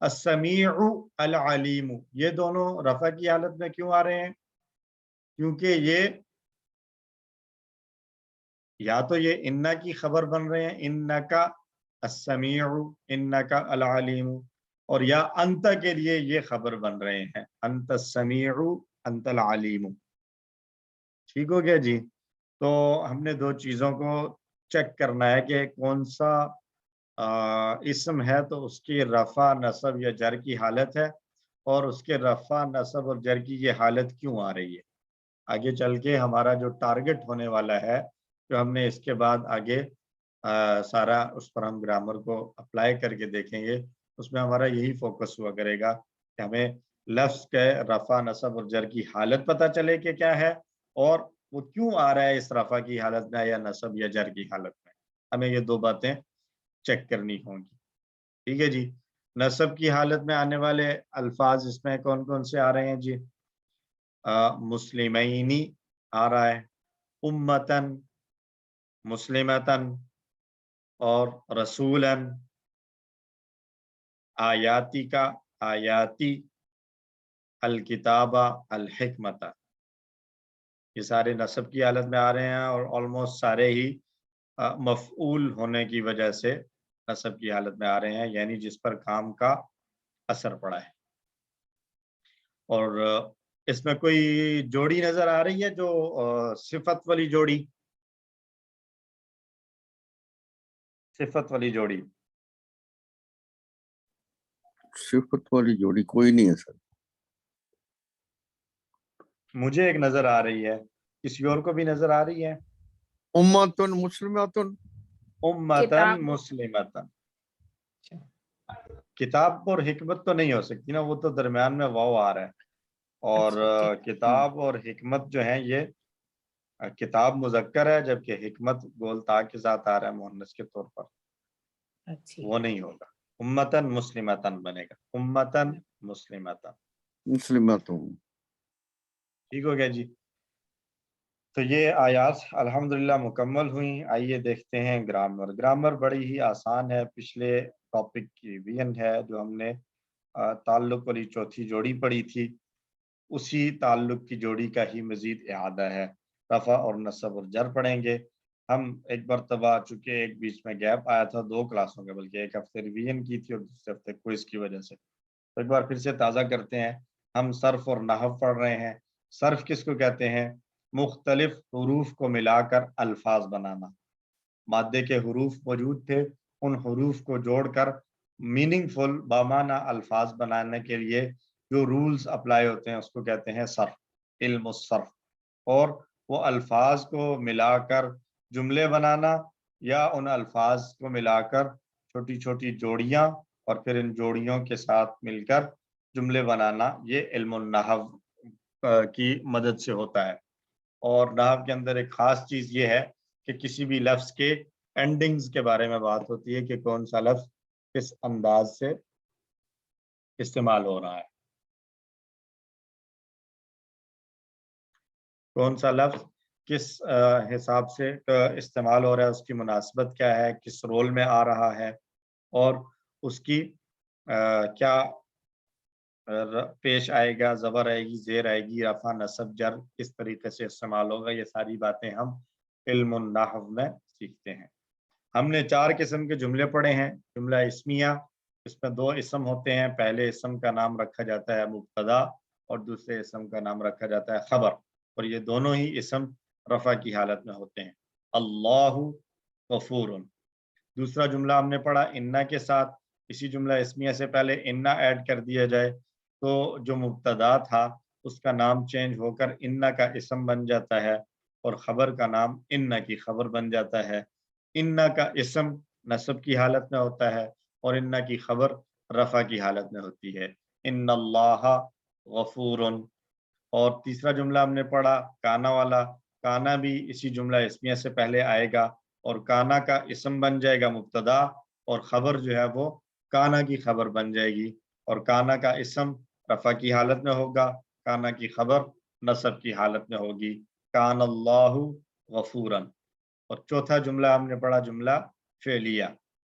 السمیع العلیم، یہ دونوں رفع کی حالت میں کیوں آ رہے ہیں؟ کیونکہ یہ یا تو یہ انا کی خبر بن رہے ہیں، انکا السمیع انکا العلیم، اور یا انت کے لیے یہ خبر بن رہے ہیں، انت السمیع انت العلیم۔ ٹھیک ہو گیا جی؟ تو ہم نے دو چیزوں کو چیک کرنا ہے کہ کون سا اسم ہے تو اس کی رفع نصب یا جر کی حالت ہے، اور اس کے رفع نصب اور جر کی یہ حالت کیوں آ رہی ہے۔ آگے چل کے ہمارا جو ٹارگٹ ہونے والا ہے، جو ہم نے اس کے بعد آگے سارا اس پر ہم گرامر کو اپلائی کر کے دیکھیں گے، اس میں ہمارا یہی فوکس ہوا کرے گا کہ ہمیں لفظ کے رفع نصب اور جر کی حالت پتہ چلے کہ کیا ہے، اور وہ کیوں آ رہا ہے اس رفع کی حالت میں یا نصب یا جر کی حالت میں۔ ہمیں یہ دو باتیں چیک کرنی ہوں گی، ٹھیک ہے جی؟ نصب کی حالت میں آنے والے الفاظ اس میں کون کون سے آ رہے ہیں جی؟ مسلمینی آ رہا ہے، امتن، مسلمتن، اور رسولن، آیاتی کا آیاتی، الکتابہ، الحکمت، یہ سارے نصب کی حالت میں آ رہے ہیں، اور آلموسٹ سارے ہی مفعول ہونے کی وجہ سے نصب کی حالت میں آ رہے ہیں، یعنی جس پر کام کا اثر پڑا ہے۔ اور اس میں کوئی جوڑی نظر آ رہی ہے جو صفت والی جوڑی؟ صفت والی جوڑی، صفت والی جوڑی کوئی نہیں ہے سر۔ مجھے ایک نظر آ رہی ہے، کسی اور کو بھی نظر آ رہی ہے؟ امتن مسلماتن، امتن مسلمتن، کتاب اور حکمت تو نہیں ہو سکتی نا، وہ تو درمیان میں واو آ رہا ہے، اور کتاب اور حکمت جو ہیں یہ کتاب مذکر ہے، جبکہ حکمت گول تا کے ساتھ آ رہا ہے مؤنث کے طور پر، وہ نہیں ہوگا، امتن مسلمتن بنے گا، امتن مسلمتن، مسلماتن۔ ٹھیک ہو گیا جی؟ تو یہ آیات الحمدللہ مکمل ہوئیں۔ آئیے دیکھتے ہیں گرامر۔ گرامر بڑی ہی آسان ہے، پچھلے ٹاپک کی ریویژن ہے جو ہم نے تعلق والی چوتھی جوڑی پڑھی تھی، اسی تعلق کی جوڑی کا ہی مزید اعادہ ہے۔ رفع اور نصب اور جر پڑھیں گے ہم ایک مرتبہ، چونکہ ایک بیچ میں گیپ آیا تھا 2 کلاسوں کا، بلکہ ایک ہفتے ریویژن کی تھی اور دوسرے ہفتے کوئز کی وجہ سے، تو ایک بار پھر سے تازہ کرتے ہیں۔ ہم صرف اور نحو پڑھ رہے ہیں۔ صرف کس کو کہتے ہیں؟ مختلف حروف کو ملا کر الفاظ بنانا۔ مادے کے حروف موجود تھے، ان حروف کو جوڑ کر میننگ فل بامعنی الفاظ بنانے کے لیے جو رولز اپلائی ہوتے ہیں اس کو کہتے ہیں صرف، علم الصرف۔ اور وہ الفاظ کو ملا کر جملے بنانا، یا ان الفاظ کو ملا کر چھوٹی چھوٹی جوڑیاں اور پھر ان جوڑیوں کے ساتھ مل کر جملے بنانا، یہ علم النحو کی مدد سے ہوتا ہے۔ اور نحو کے اندر ایک خاص چیز یہ ہے کہ کسی بھی لفظ کے اینڈنگز کے بارے میں بات ہوتی ہے کہ کون سا لفظ کس انداز سے استعمال ہو رہا ہے، کون سا لفظ کس حساب سے استعمال ہو رہا ہے، اس کی مناسبت کیا ہے، کس رول میں آ رہا ہے، اور اس کی کیا پیش آئے گا، زبر آئے گی، زیر آئے گی، رفع نصب جر کس طریقے سے استعمال ہوگا، یہ ساری باتیں ہم علم النحو میں سیکھتے ہیں۔ ہم نے 4 قسم کے جملے پڑھے ہیں۔ جملہ اسمیہ، اس میں 2 اسم ہوتے ہیں، پہلے اسم کا نام رکھا جاتا ہے مبتدا اور دوسرے اسم کا نام رکھا جاتا ہے خبر، اور یہ دونوں ہی اسم رفع کی حالت میں ہوتے ہیں۔ اللہ غفور۔ دوسرا جملہ ہم نے پڑھا انا کے ساتھ، اسی جملہ اسمیہ سے پہلے انا ایڈ کر دیا جائے تو جو مبتدا تھا اس کا نام چینج ہو کر انا کا اسم بن جاتا ہے، اور خبر کا نام انا کی خبر بن جاتا ہے۔ انا کا اسم نصب کی حالت میں ہوتا ہے اور انا کی خبر رفع کی حالت میں ہوتی ہے، ان اللہ غفور۔ اور تیسرا جملہ ہم نے پڑھا کانا والا، کانا بھی اسی جملہ اسمیہ سے پہلے آئے گا اور کانا کا اسم بن جائے گا مبتدا، اور خبر جو ہے وہ کانا کی خبر بن جائے گی، اور کانا کا اسم رفع کی حالت میں ہوگا، کانا کی خبر نصب کی حالت میں ہوگی، کان اللہ غفورا۔ اور چوتھا جملہ ہم نے پڑھا جملہ فعلیہ۔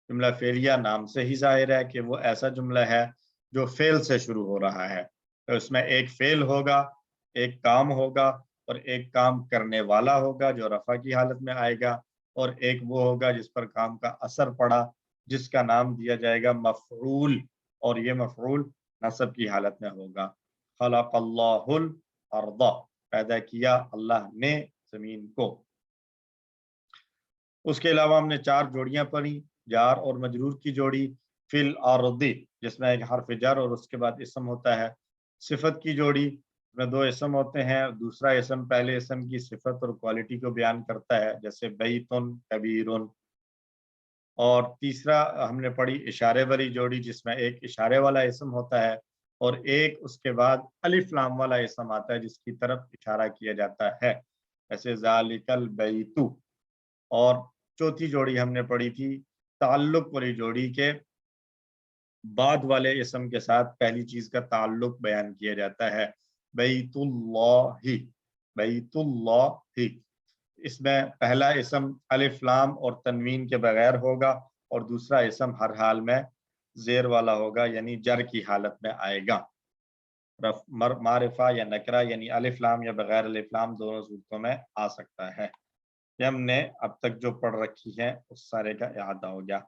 جملہ فعلیہ نام سے ہی ظاہر ہے کہ وہ ایسا جملہ ہے جو فعل سے شروع ہو رہا ہے، تو اس میں ایک فعل ہوگا، ایک کام ہوگا اور ایک کام کرنے والا ہوگا جو رفع کی حالت میں آئے گا، اور ایک وہ ہوگا جس پر کام کا اثر پڑا جس کا نام دیا جائے گا مفعول، اور یہ مفعول نصب کی حالت میں ہوگا۔ خلق اللہ الارض، پیدا کیا اللہ نے زمین کو۔ اس کے علاوہ ہم نے 4 جوڑیاں پڑھی، جار اور مجرور کی جوڑی، فی الارض جس میں ایک حرف جر اور اس کے بعد اسم ہوتا ہے، صفت کی جوڑی اس میں 2 اسم ہوتے ہیں، دوسرا اسم پہلے اسم کی صفت اور کوالٹی کو بیان کرتا ہے جیسے بیتن کبیرن، اور تیسرا ہم نے پڑھی اشارے والی جوڑی جس میں ایک اشارے والا اسم ہوتا ہے اور ایک اس کے بعد الف لام والا اسم آتا ہے جس کی طرف اشارہ کیا جاتا ہے، ایسے ذالک البیت۔ اور چوتھی جوڑی ہم نے پڑھی تھی تعلق والی جوڑی کے بعد والے اسم کے ساتھ پہلی چیز کا تعلق بیان کیا جاتا ہے، بیت اللہ، بیت اللہ، اس میں پہلا اسم الف لام اور تنوین کے بغیر ہوگا اور دوسرا اسم ہر حال میں زیر والا ہوگا یعنی جر کی حالت میں آئے گا، معرفہ یا نکرہ یعنی الف لام یا بغیر الف لام دونوں صورتوں میں آ سکتا ہے۔ یہ ہم نے اب تک جو پڑھ رکھی ہے اس سارے کا اعادہ ہو گیا۔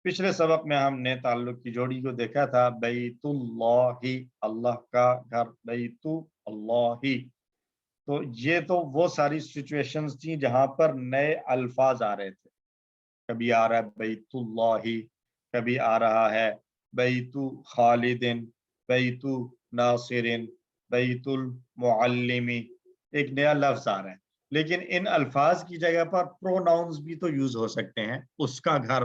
پچھلے سبق میں ہم نے تعلق کی جوڑی کو دیکھا تھا، بیت اللہ، اللہ کا گھر، بیت اللہ، تو یہ تو وہ ساری سچویشنز تھیں جہاں پر نئے الفاظ آ رہے تھے، کبھی آ رہا ہے بیت اللہ، کبھی آ رہا ہے بیت خالد، بیت ناصر، بیت المعلم، ایک نیا لفظ آ رہا ہے، لیکن ان الفاظ کی جگہ پر پروناؤنز بھی تو یوز ہو سکتے ہیں، اس کا گھر،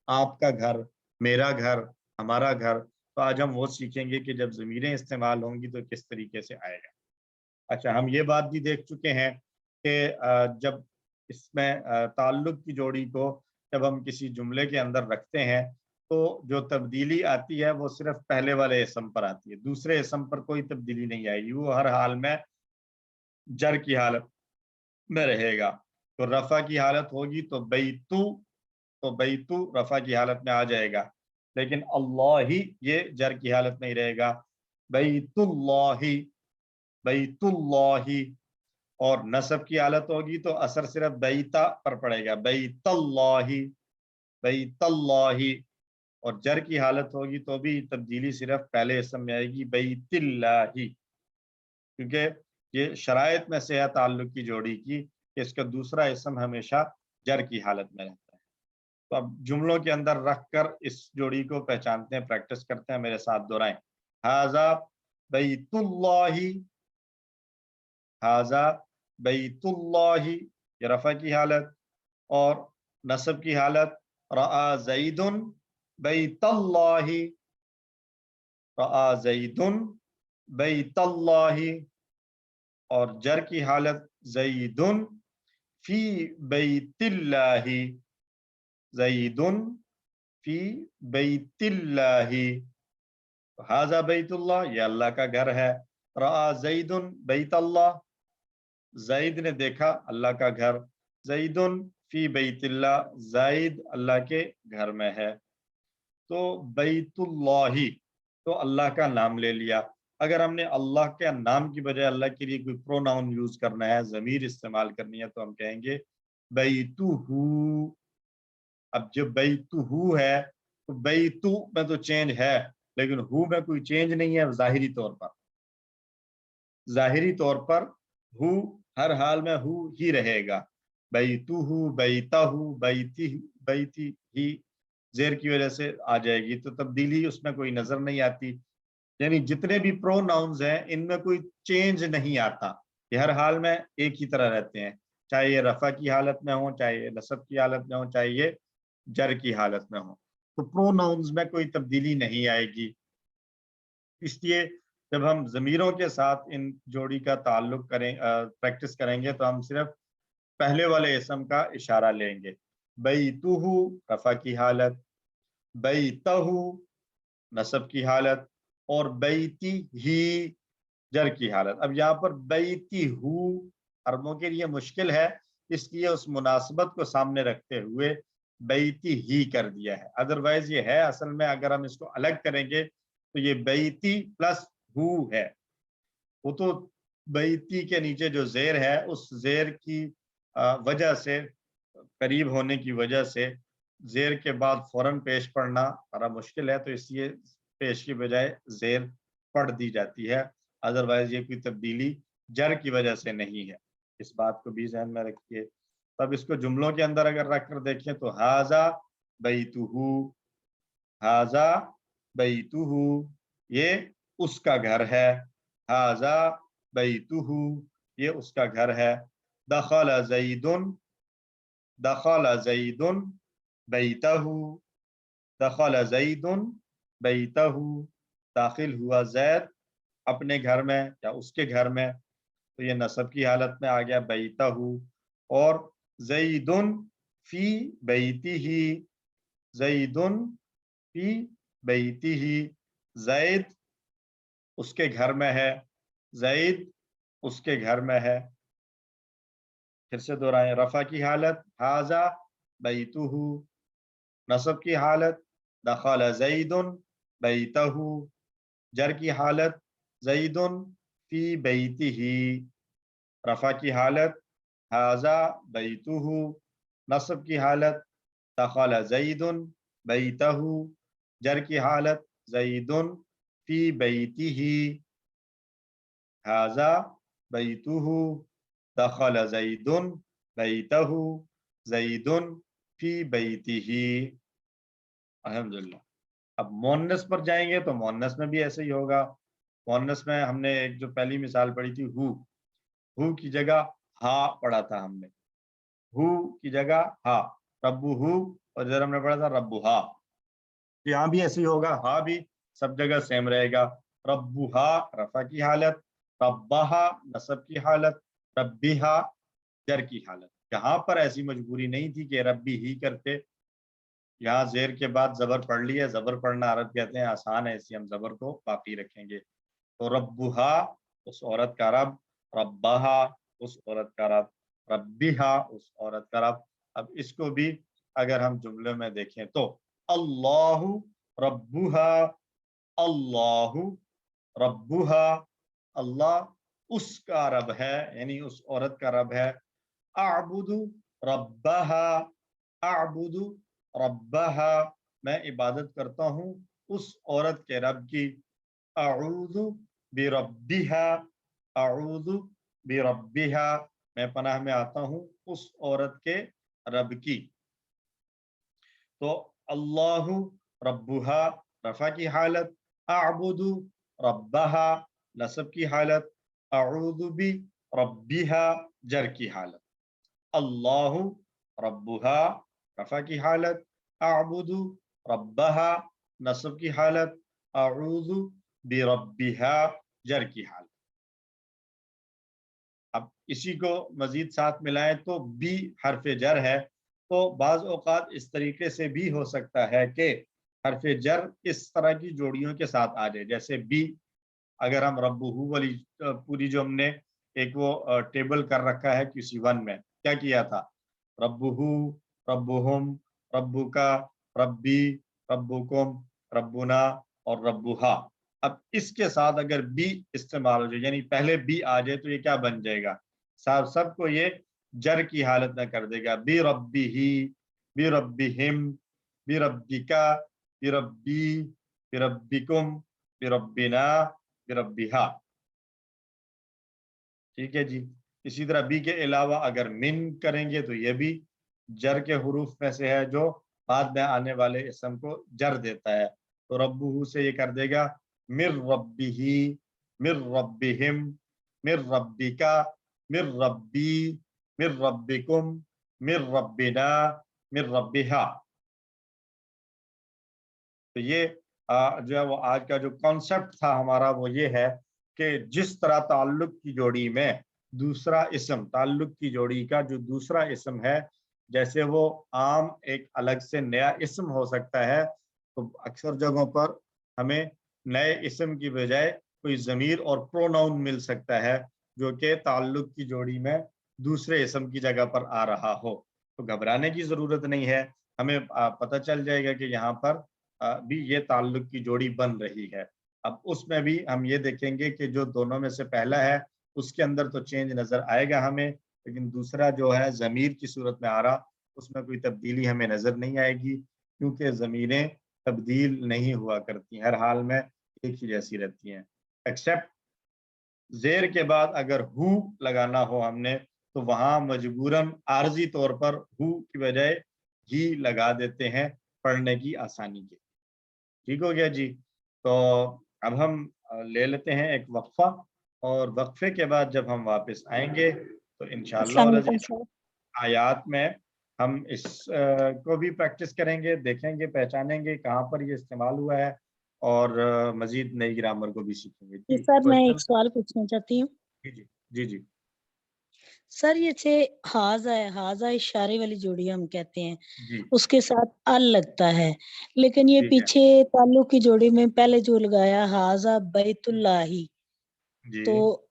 آپ کا گھر، میرا گھر، ہمارا گھر، تو آج ہم وہ سیکھیں گے کہ جب ضمیریں استعمال ہوں گی تو کس طریقے سے آئے گا۔ اچھا، ہم یہ بات بھی دیکھ چکے ہیں کہ جب اس میں تعلق کی جوڑی کو جب ہم کسی جملے کے اندر رکھتے ہیں تو جو تبدیلی آتی ہے وہ صرف پہلے والے اسم پر آتی ہے، دوسرے اسم پر کوئی تبدیلی نہیں آئے گی، وہ ہر حال میں جر کی حالت میں رہے گا۔ تو رفع کی حالت ہوگی تو بیتو رفع کی حالت میں آ جائے گا، لیکن اللہ ہی یہ جر کی حالت میں ہی رہے گا، بیت اللہ، بیت اللہ، اور نصب کی حالت ہوگی تو اثر صرف بیتا پر پڑے گا، بیت اللہ، بیت اللہ، اور جر کی حالت ہوگی تو بھی تبدیلی صرف پہلے اسم میں آئے گی، بیت اللہ، کیونکہ یہ شرائط میں سے ہے تعلق کی جوڑی کی کہ اس کا دوسرا اسم ہمیشہ جر کی حالت میں رہتا ہے۔ تو اب جملوں کے اندر رکھ کر اس جوڑی کو پہچانتے ہیں، پریکٹس کرتے ہیں، میرے ساتھ دہرائیں، ھذا بیت اللہ، ھذا بیت اللہ، یہ رفع کی حالت، اور نصب کی حالت رأى زید بیت اللہ، رأى زید بیت اللہ، اور جر کی حالت زید فی بیت اللہ، زید فی بیت اللہ، ھذا بیت اللہ، یہ اللہ کا گھر ہے، رأى زید بیت اللہ، زید نے دیکھا اللہ کا گھر، زید فی بیت اللہ، زید اللہ کے گھر میں ہے۔ تو بیت اللہ تو اللہ کا نام لے لیا، اگر ہم نے اللہ کے نام کی بجائے اللہ کے لیے کوئی پروناؤن یوز کرنا ہے، ضمیر استعمال کرنی ہے، تو ہم کہیں گے بیتو۔ اب جو بیتو ہے تو بیتو میں تو چینج ہے لیکن ہو میں کوئی چینج نہیں ہے، ظاہری طور پر، ظاہری طور پر ہو ہر حال میں ہو ہی رہے گا، بیتو، بیتا، بیتی، بیتی ہی زیر کی وجہ سے آ جائے گی، تو تبدیلی اس میں کوئی نظر نہیں آتی، یعنی جتنے بھی پروناؤنز ہیں ان میں کوئی چینج نہیں آتا، یہ ہر حال میں ایک ہی طرح رہتے ہیں، چاہے یہ رفع کی حالت میں ہوں، چاہے یہ نصب کی حالت میں ہوں، چاہے یہ جر کی حالت میں ہوں، تو پروناؤنز میں کوئی تبدیلی نہیں آئے گی۔ اس لیے جب ہم ضمیروں کے ساتھ ان جوڑی کا تعلق کریں، پریکٹس کریں گے تو ہم صرف پہلے والے اسم کا اشارہ لیں گے، بیتو رفع کی حالت، بیتہ نصب کی حالت، اور بیتی ہی جر کی حالت۔ اب یہاں پر بیتی ہو عربوں کے لیے مشکل ہے، اس لیے اس مناسبت کو سامنے رکھتے ہوئے بیتی ہی کر دیا ہے، ادروائز یہ ہے اصل میں، اگر ہم اس کو الگ کریں گے تو یہ بیتی پلس ہو ہے. وہ تو بیتی کے نیچے جو زیر ہے اس زیر کی وجہ سے، قریب ہونے کی وجہ سے زیر کے بعد فوراً پیش پڑھنا بڑا مشکل ہے، تو اس لیے پیش کی بجائے زیر پڑھ دی جاتی ہے. ادروائز یہ کوئی تبدیلی جر کی وجہ سے نہیں ہے، اس بات کو بھی ذہن میں رکھیے. تب اس کو جملوں کے اندر اگر رکھ کر دیکھیں تو ہاذا بیتہو، ہاذا بیتہو یہ اس کا گھر ہے، ہاذا بیتہو یہ اس کا گھر ہے. دخل زیدن، دخل زیدن بیتہو، دخل زیدن بیتہو داخل ہوا زید اپنے گھر میں یا اس کے گھر میں، تو یہ نصب کی حالت میں آ گیا بیتہو. اور زیدن فی بیتہ، زیدن فی بیتہ زید اس کے گھر میں ہے، زید اس کے گھر میں ہے. پھر سے دہرائیں، رفع کی حالت ہاذا بیتہو، نصب کی حالت دخل زید بیتہو، جر کی حالت زید فی بیتہ، رفع کی حالت ہاذا بیتہو، نصب کی حالت دخل زید بیتہو، جر کی حالت زید فی بیتہ، ہاذا بیتہو دخل زید بیتہو زید فی بیتہ. الحمدللہ. اب مونس پر جائیں گے تو مونس میں بھی ایسے ہی ہوگا. مونس میں ہم نے ایک جو پہلی مثال پڑھی تھی ہو کی جگہ ہا پڑھا تھا ہم نے، ہو کی جگہ ہا، ربو ہو، اور ادھر ہم نے پڑھا تھا ربو ہا. یہاں بھی ایسے ہی ہوگا، ہا بھی سب جگہ سیم رہے گا. ربو ہا رفع کی حالت، ربہا نصب کی حالت، ربیہا جر کی حالت. یہاں پر ایسی مجبوری نہیں تھی کہ ربی ہی کرتے، یہاں زیر کے بعد زبر پڑھ لیا. زبر پڑھنا عرب کہتے ہیں آسان ہے، اس لیے ہم زبر کو باقی رکھیں گے. تو ربہا اس عورت کا رب، ربہا اس عورت کا رب، ربیہا اس عورت کا رب. اب اس کو بھی اگر ہم جملے میں دیکھیں تو اللہ ربہا، اللہ ربہا اللہ اس کا رب ہے، یعنی اس عورت کا رب ہے. اعبد ربہا، اعبد ربہا میں عبادت کرتا ہوں اس عورت کے رب کی. اعوذ بربہا، اعوذ بربہا میں پناہ میں آتا ہوں اس عورت کے رب کی. تو اللہ ربہا رفع کی حالت، اعبد ربہا نصب کی حالت، اعوذ بربہا جر کی حالت. اللہ ربہا رفع کی حالت، اعبد ربہا نصب کی حالت، اعوذ بربہا جر کی حالت. اب اسی کو مزید ساتھ ملائیں تو بی حرف جر ہے، تو بعض اوقات اس طریقے سے بھی ہو سکتا ہے کہ حرف جر اس طرح کی جوڑیوں کے ساتھ آ جائے. جیسے بی اگر ہم ربہو والی پوری جو ہم نے ایک وہ ٹیبل کر رکھا ہے کسی ون میں، کیا کیا تھا؟ ربہو، ربہم، ربکا، ربی، ربکم، ربنا اور ربہا. اب اس کے ساتھ اگر بی استعمال ہو جائے، یعنی پہلے بی آ جائے، تو یہ کیا بن جائے گا؟ سب کو یہ جر کی حالت میں کر دے گا. بی ربہی، بی ربہم، بی ربکا، بی ربی، بی ربکم، بی ربنا، بی ربہا. ٹھیک ہے جی. اسی طرح بی کے علاوہ اگر من کریں گے تو یہ بھی جر کے حروف میں سے ہے جو بعد میں آنے والے اسم کو جر دیتا ہے. تو ربہو سے یہ کر دے گا مر ربہی، مر ربہم، مر ربکا، مر ربی، مر ربکم، مر ربنا، مر ربہا. تو یہ جو ہے وہ آج کا جو کانسیپٹ تھا ہمارا وہ یہ ہے کہ جس طرح تعلق کی جوڑی میں دوسرا اسم، تعلق کی جوڑی کا جو دوسرا اسم ہے، جیسے وہ عام ایک الگ سے نیا اسم ہو سکتا ہے، تو اکثر جگہوں پر ہمیں نئے اسم کی بجائے کوئی ضمیر اور پروناؤن مل سکتا ہے جو کہ تعلق کی جوڑی میں دوسرے اسم کی جگہ پر آ رہا ہو. تو گھبرانے کی ضرورت نہیں ہے، ہمیں پتہ چل جائے گا کہ یہاں پر بھی یہ تعلق کی جوڑی بن رہی ہے. اب اس میں بھی ہم یہ دیکھیں گے کہ جو دونوں میں سے پہلا ہے اس کے اندر تو چینج نظر آئے گا ہمیں، لیکن دوسرا جو ہے ضمیر کی صورت میں آ رہا اس میں کوئی تبدیلی ہمیں نظر نہیں آئے گی، کیونکہ ضمیریں تبدیل نہیں ہوا کرتی، ہر حال میں ایک ہی جیسی رہتی ہیں، ایکسیپٹ زیر کے بعد اگر ہو لگانا ہو ہم نے تو وہاں مجبوراً عارضی طور پر ہو کی بجائے ہی لگا دیتے ہیں پڑھنے کی آسانی کے۔ ٹھیک ہو گیا جی؟ تو اب ہم لے لیتے ہیں ایک وقفہ، اور وقفے کے بعد جب ہم واپس آئیں گے تو انشاءاللہ السلام علیکم العزیز آیات میں ہم اس کو بھی پریکٹس کریں گے، دیکھیں گے، پہچانیں گے کہاں پر یہ استعمال ہوا ہے، اور مزید نئی گرامر کو بھی سیکھیں گے۔ جی سر، میں ایک سوال پوچھنا چاہتی ہوں۔ جی سر یہ چھے ہاضا ہے، ہاضا اشارے والی جوڑی ہم کہتے ہیں، جی اس کے ساتھ ال لگتا ہے، لیکن یہ ٹھیک ہے پیچھے تعلق کی جوڑی میں پہلے جو لگایا ہاضا بیت اللہ ہی، جی، تو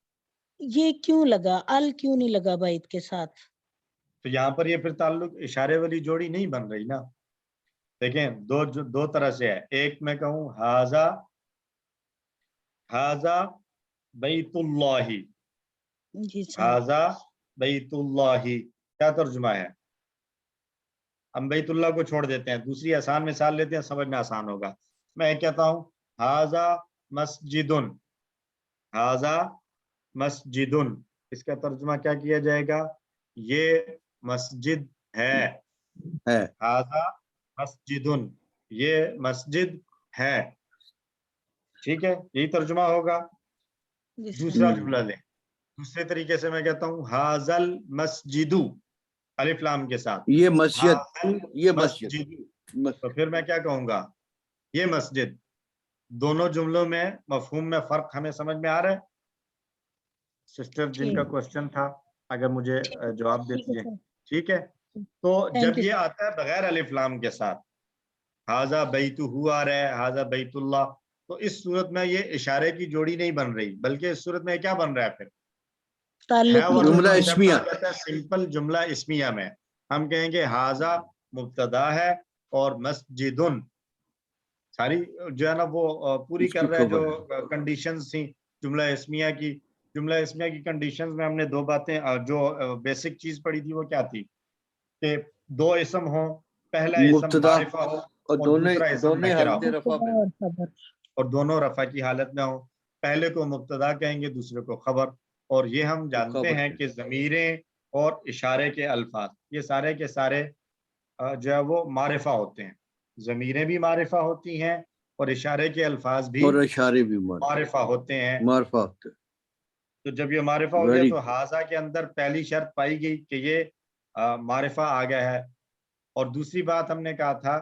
یہ کیوں لگا، ال کیوں نہیں لگا بیت کے ساتھ؟ تو یہاں پر یہ پھر تعلق اشارے والی جوڑی نہیں بن رہی نا۔ دیکھیں دو طرح سے ہے، ایک میں کہوں ہاضا بیت اللہ، جی سر، ہاضا بیت اللہ کیا ترجمہ ہے؟ ہم بیت اللہ کو چھوڑ دیتے ہیں، دوسری آسان مثال لیتے ہیں، سمجھ میں آسان ہوگا۔ میں کہتا ہوں ہاضا مسجدن، ہاضا مسجدن، اس کا ترجمہ کیا کیا جائے گا؟ یہ مسجد ہے، ہاضا مسجدن، یہ مسجد ہے، ٹھیک ہے، یہی ترجمہ ہوگا۔ جی سر، دوسرا جملہ لیں، دوسرے طریقے سے میں کہتا ہوں ہاضل مسجدو الف لام کے ساتھ، یہ مسجد، ہاضل یہ مسجد، مسجدو، تو پھر میں کیا کہوں گا؟ یہ مسجد۔ دونوں جملوں میں مفہوم میں فرق ہمیں سمجھ میں آ رہا ہے؟ سسٹر جن کا کوشچن تھا اگر مجھے جواب دیتی ہے، ٹھیک ہے۔ تو جب یہ آتا ہے بغیر الف لام کے ساتھ، ہاضا بیتہ آ رہا ہے، ہاضا بیت اللہ، تو اس صورت میں یہ اشارے کی جوڑی نہیں بن رہی، بلکہ اس صورت میں کیا بن رہا ہے پھر؟ جملہ اسمیہ، سمپل جملہ اسمیہ میں ہم کہیں گے ہاضا مبتدا ہے اور مسجدن ساری جو ہے نا وہ پوری کر رہا ہے جو کنڈیشنز تھیں جملہ اسمیہ کی۔ جملہ اسمیہ کی کنڈیشنز میں ہم نے دو باتیں جو بیسک چیز پڑھی تھی وہ کیا تھی کہ دو اسم ہوں، پہلا اسم مبتدا معرفہ ہو اور دوسرا اسم نکرہ ہو، رفع میں، اور دونوں رفع کی حالت میں ہوں، پہلے کو مبتدا کہیں گے دوسرے کو خبر۔ اور یہ ہم جانتے ہیں کہ ضمیریں اور اشارے کے الفاظ یہ سارے کے سارے جو ہے وہ معرفہ ہوتے ہیں، ضمیریں بھی معرفہ ہوتی ہیں اور اشارے کے الفاظ بھی اور اشارے بھی معرفہ ہوتے ہیں۔ معرفہ ہوتے ہیں۔ تو جب یہ معرفہ ہو گیا تو ہاضا کے اندر پہلی شرط پائی گئی کہ یہ معرفہ آ گیا ہے، اور دوسری بات ہم نے کہا تھا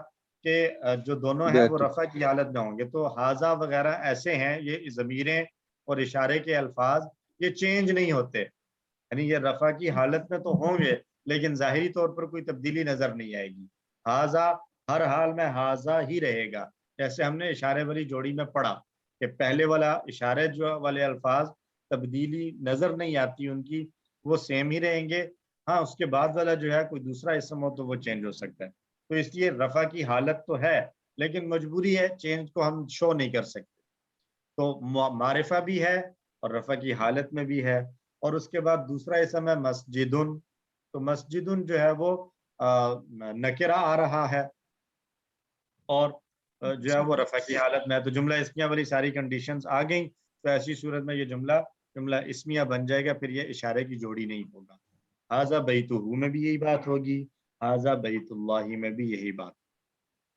کہ جو دونوں ہیں وہ رفع کی حالت میں ہوں گے، تو ہاضا وغیرہ ایسے ہیں، یہ ضمیریں اور اشارے کے الفاظ یہ چینج نہیں ہوتے، یعنی یہ رفع کی حالت میں تو ہوں گے لیکن ظاہری طور پر کوئی تبدیلی نظر نہیں آئے گی، ہاضا ہر حال میں ہاضا ہی رہے گا، جیسے ہم نے اشارے والی جوڑی میں پڑھا کہ پہلے والا اشارے جو والے الفاظ تبدیلی نظر نہیں آتی ان کی، وہ سیم ہی رہیں گے، ہاں اس کے بعد والا جو ہے کوئی دوسرا اسم ہو تو وہ چینج ہو سکتا ہے، تو اس لیے رفع کی حالت تو ہے لیکن مجبوری ہے، چینج کو ہم شو نہیں کر سکتے، تو معرفہ بھی ہے اور رفع کی حالت میں بھی ہے۔ اور اس کے بعد دوسرا اسم ہے مسجدن، تو مسجدن جو ہے وہ نکرہ آ رہا ہے اور جو ہے وہ رفع کی حالت میں ہے، تو جملہ اسمیہ والی ساری کنڈیشنز آ گئیں، تو ایسی صورت میں یہ جملہ اسمیہ بن جائے گا، پھر یہ اشارے کی جوڑی نہیں ہوگا۔ ہاضا بیتہ میں بھی یہی بات ہوگی، ہاضا بیت اللہ میں بھی یہی بات،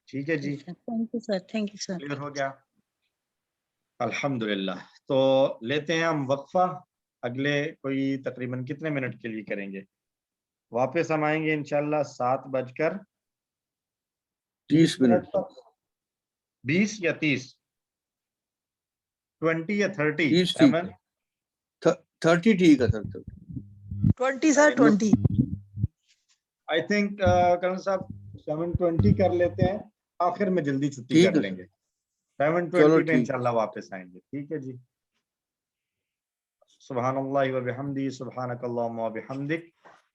ٹھیک ہے جی؟ Thank you sir, thank you sir, clear ہو گیا؟ الحمدللہ۔ تو لیتے ہیں ہم وقفہ، اگلے کوئی تقریباً کتنے منٹ کے لیے کریں گے؟ واپس ہم آئیں گے انشاءاللہ 7:30 پر، 20 یا 30، 20 یا 30، 30 ٹھیک ہے سر، 20 سر 20 آئی تھنک کرن صاحب 7:20 کر لیتے ہیں، آخر میں جلدی چھٹی کر لیں گے، 7:20 پہ انشاءاللہ واپس آئیں گے، ٹھیک ہے جی؟ سبحان اللہ و بحمدہ، سبحانک اللہم و بحمدک،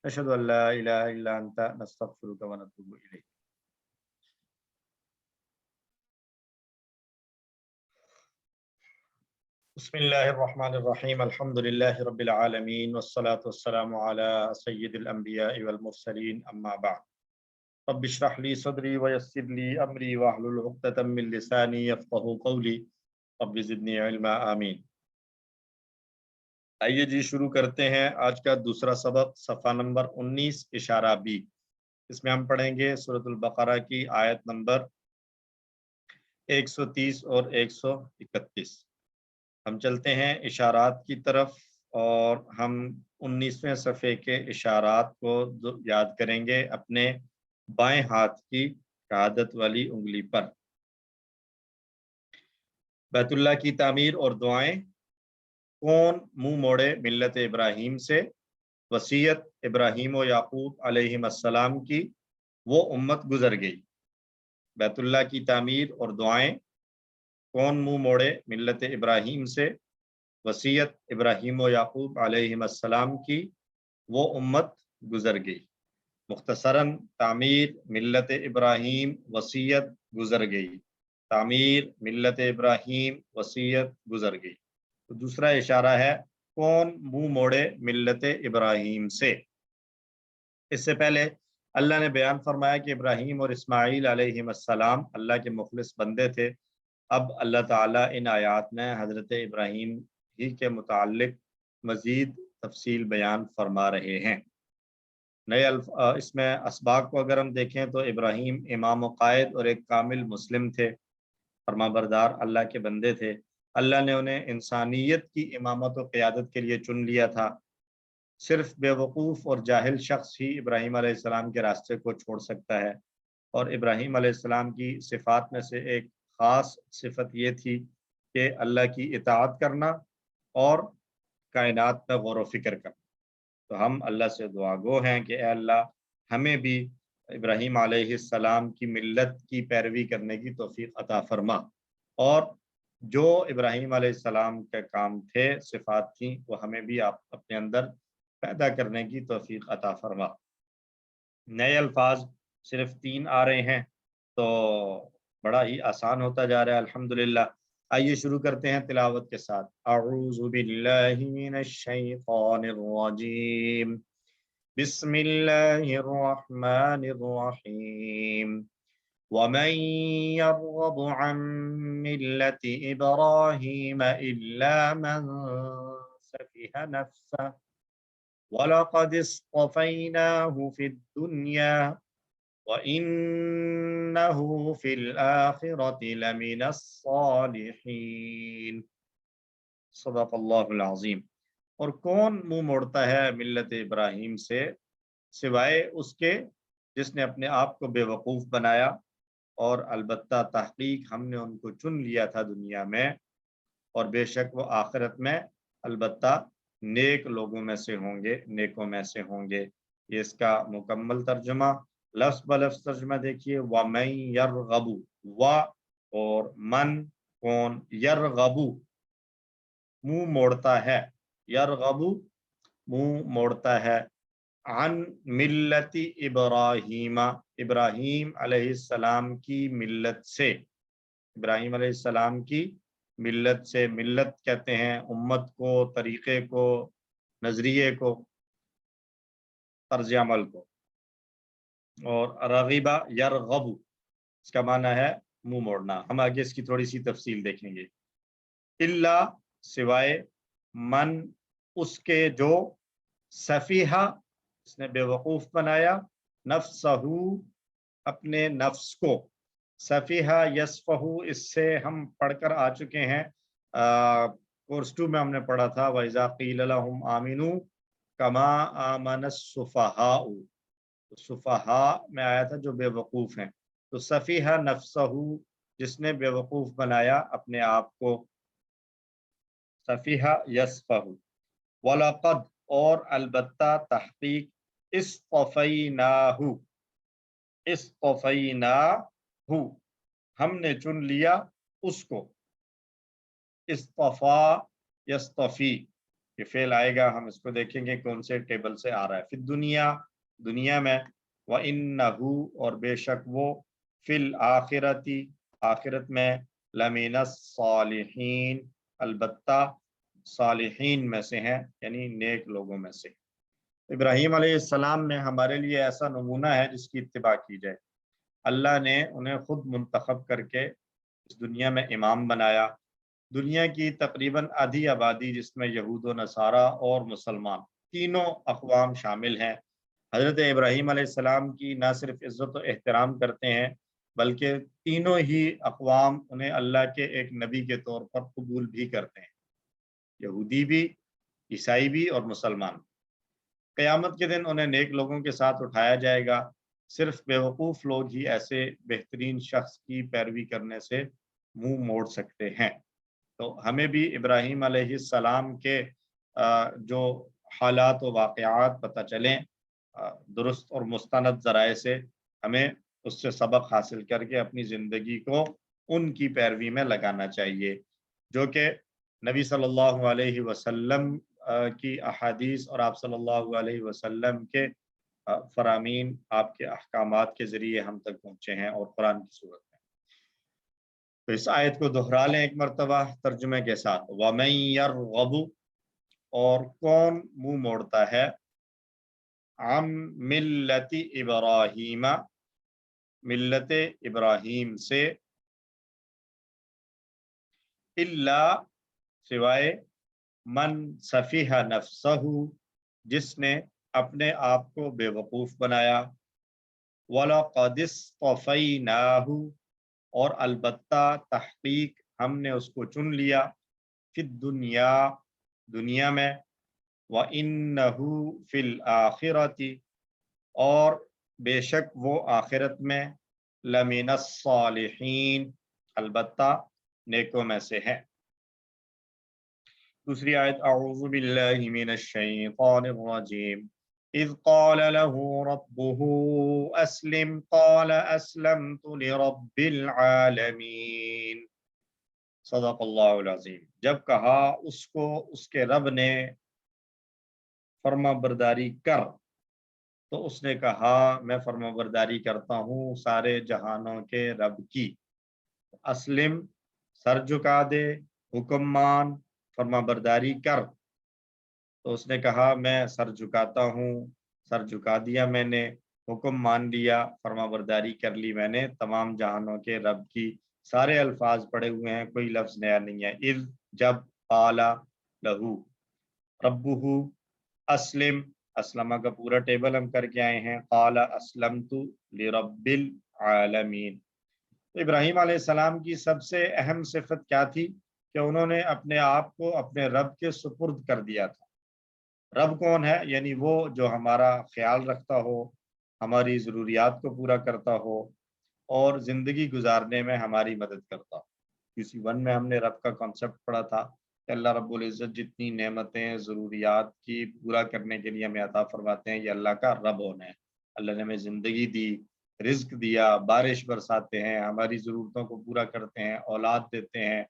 نشہد ان لا الہ الا انت، نستغفرک و نتوب الیک۔ بسم اللہ الرحمن الرحیم الحمد للہ رب العالمین والصلاة والسلام علی سید الانبیاء والمرسلین اما بعد رب اشرح لی صدری ویسر لی امری واحلل عقدۃ من لسانی یفقہوا قولی رب زدنی علما آمین۔ آئیے جی شروع کرتے ہیں آج کا دوسرا سبق، صفحہ نمبر 19 اشارہ بی۔ اس میں ہم پڑھیں گے سورۃ البقرہ کی آیت نمبر 130 اور 131۔ ہم چلتے ہیں اشارات کی طرف اور ہم 19ویں صفحے کے اشارات کو یاد کریں گے اپنے بائیں ہاتھ کی شہادت والی انگلی پر۔ بیت اللہ کی تعمیر اور دعائیں، کون منہ موڑے ملت ابراہیم سے، وصیت ابراہیم و یعقوب علیہم السلام کی، وہ امت گزر گئی۔ بیت اللہ کی تعمیر اور دعائیں، کون منہ موڑے ملت ابراہیم سے، وصیت ابراہیم و یعقوب علیہم السلام کی، وہ امت گزر گئی۔ مختصراً تعمیر ملت ابراہیم، وصیت گزر گئی۔ تعمیر ملت ابراہیم، وصیت گزر گئی۔ تو دوسرا اشارہ ہے کون منہ موڑے ملت ابراہیم سے۔ اس سے پہلے اللہ نے بیان فرمایا کہ ابراہیم اور اسماعیل علیہم السلام اللہ کے مخلص بندے تھے۔ اب اللہ تعالیٰ ان آیات میں حضرت ابراہیم ہی کے متعلق مزید تفصیل بیان فرما رہے ہیں۔ نئے اس میں اسباق کو اگر ہم دیکھیں تو ابراہیم امام و قائد اور ایک کامل مسلم تھے، فرما بردار اللہ کے بندے تھے۔ اللہ نے انہیں انسانیت کی امامت و قیادت کے لیے چن لیا تھا۔ صرف بے وقوف اور جاہل شخص ہی ابراہیم علیہ السلام کے راستے کو چھوڑ سکتا ہے، اور ابراہیم علیہ السلام کی صفات میں سے ایک خاص صفت یہ تھی کہ اللہ کی اطاعت کرنا اور کائنات پر غور و فکر کرنا۔ تو ہم اللہ سے دعا گو ہیں کہ اے اللہ ہمیں بھی ابراہیم علیہ السلام کی ملت کی پیروی کرنے کی توفیق عطا فرما، اور جو ابراہیم علیہ السلام کے کام تھے، صفات تھیں، وہ ہمیں بھی آپ اپنے اندر پیدا کرنے کی توفیق عطا فرما۔ نئے الفاظ صرف 3 آ رہے ہیں تو بڑا ہی آسان ہوتا جا رہا ہے الحمدللہ۔ آئیے شروع کرتے ہیں تلاوت کے ساتھ۔ اعوذ باللہ من الشیطان الرجیم، بسم اللہ الرحمن الرحیم۔ ومن يرغب عن ملة إبراهيم إلا من سفه نفسه وَلَقَدِ اصْطَفَيْنَاهُ فِي الدُّنْيَا وَإِنَّهُ فِي الْآخِرَةِ لَمِنَ الصَّالِحِينَ۔ صدق اللہ العظیم۔ اور کون منہ موڑتا ہے ملت ابراہیم سے سوائے اس کے جس نے اپنے آپ کو بے وقوف بنایا، اور البتہ تحقیق ہم نے ان کو چن لیا تھا دنیا میں، اور بے شک وہ آخرت میں البتہ نیک لوگوں میں سے ہوں گے، نیکوں میں سے ہوں گے۔ یہ اس کا مکمل ترجمہ، لفظ بلفظ ترجمہ دیکھیے۔ وَمَن يَرْغَبُ، و اور من کون، یرغب منہ موڑتا ہے، یرغب منہ موڑتا ہے، عن ملت ابراہیم، ابراہیم علیہ السلام کی ملت سے، ابراہیم علیہ السلام کی ملت سے۔ ملت کہتے ہیں امت کو، طریقے کو، نظریے کو، طرز عمل کو۔ اور رغبہ یرغب اس کا معنی ہے منہ موڑنا۔ ہم آگے اس کی تھوڑی سی تفصیل دیکھیں گے۔ الا سوائے، من اس کے جو، سفیہا اس نے بے وقوف بنایا، نفسہ اپنے نفس کو، سفیہا یسفہ اس سے ہم پڑھ کر آ چکے ہیں، کورس 2 میں ہم نے پڑھا تھا وَإِذَا قِيلَ لَهُمْ آمِنُوا كَمَا آمَنَ السُّفَهَاءُ، سفہاء میں آیا تھا جو بے وقوف ہیں۔ تو سفیہا نفسہ جس نے بے وقوف بنایا اپنے آپ کو، سفیہا یسفہ۔ وَلَقَدْ اور البتہ تحقیق، اصطفیناہ، اصطفیناہ ہم نے چن لیا اس کو۔ اصطفا یصطفی یہ فعل آئے گا، ہم اس کو دیکھیں گے کون سے ٹیبل سے آ رہا ہے۔ فی الدنیا دنیا میں، وَإِنَّهُ اور بے شک وہ، فی الآخرتی آخرت میں، لَمِنَ الصَّالِحِین البتہ صالحین میں سے ہیں، یعنی نیک لوگوں میں سے۔ ابراہیم علیہ السلام میں ہمارے لیے ایسا نمونہ ہے جس کی اتباع کی جائے۔ اللہ نے انہیں خود منتخب کر کے اس دنیا میں امام بنایا۔ دنیا کی تقریباً آدھی آبادی جس میں یہود و نصارہ اور مسلمان تینوں اقوام شامل ہیں، حضرت ابراہیم علیہ السلام کی نہ صرف عزت و احترام کرتے ہیں بلکہ تینوں ہی اقوام انہیں اللہ کے ایک نبی کے طور پر قبول بھی کرتے ہیں، یہودی بھی، عیسائی بھی اور مسلمان۔ قیامت کے دن انہیں نیک لوگوں کے ساتھ اٹھایا جائے گا۔ صرف بیوقوف لوگ ہی ایسے بہترین شخص کی پیروی کرنے سے منہ موڑ سکتے ہیں۔ تو ہمیں بھی ابراہیم علیہ السلام کے جو حالات و واقعات پتہ چلیں درست اور مستند ذرائع سے، ہمیں اس سے سبق حاصل کر کے اپنی زندگی کو ان کی پیروی میں لگانا چاہیے، جو کہ نبی صلی اللہ علیہ وسلم کی احادیث اور آپ صلی اللہ علیہ وسلم کے فرامین، آپ کے احکامات کے ذریعے ہم تک پہنچے ہیں اور قرآن کی صورت میں۔ تو اس آیت کو دہرا لیں ایک مرتبہ ترجمے کے ساتھ، وَمَن يَرْغَبُ، اور کون منہ موڑتا ہے، عن ملت ابراہیم، ملت ابراہیم سے، الا سوائے، من سفیہ نفسہ، جس نے اپنے آپ کو بے وقوف بنایا، وَلَقَدِ اصْطَفَيْنَاهُ، اور البتہ تحقیق ہم نے اس کو چن لیا، فی الدنیا، دنیا میں، وَإِنَّهُ فِي الْآخِرَةِ، اور بے شک وہ آخرت میں، لَمِنَ الصَّالِحِينَ، البتہ نیکوں میں سے ہے۔ دوسری آیت، اعوذ باللہ من الشیطان الرجیم، اذ قال له ربه اسلم قال اسلمت لرب العالمین، صدق اللہ العظیم۔ جب کہا اس کو اس کے رب نے فرما برداری کر، تو اس نے کہا میں فرما برداری کرتا ہوں سارے جہانوں کے رب کی۔ اسلم، سر جھکا دے، حکم مان، فرما برداری کر۔ تو اس نے کہا میں سر جھکاتا ہوں، سر جھکا دیا میں نے، حکم مان لیا، فرما برداری کر لی میں نے تمام جہانوں کے رب کی۔ سارے الفاظ پڑے ہوئے ہیں، کوئی لفظ نیا نہیں ہے۔ اذ، جب، قال لہو ربہ، اسلم، اسلمہ کا پورا ٹیبل ہم کر کے آئے ہیں، قال اسلمت لرب العالمین۔ ابراہیم علیہ السلام کی سب سے اہم صفت کیا تھی کہ انہوں نے اپنے آپ کو اپنے رب کے سپرد کر دیا تھا۔ رب کون ہے؟ یعنی وہ جو ہمارا خیال رکھتا ہو، ہماری ضروریات کو پورا کرتا ہو اور زندگی گزارنے میں ہماری مدد کرتا ہو۔ کسی ون میں ہم نے رب کا کانسیپٹ پڑھا تھا کہ اللہ رب العزت جتنی نعمتیں ضروریات کی پورا کرنے کے لیے ہمیں عطا فرماتے ہیں، یہ اللہ کا رب ہونا ہے۔ اللہ نے ہمیں زندگی دی، رزق دیا، بارش برساتے ہیں، ہماری ضرورتوں کو پورا کرتے ہیں، اولاد دیتے ہیں،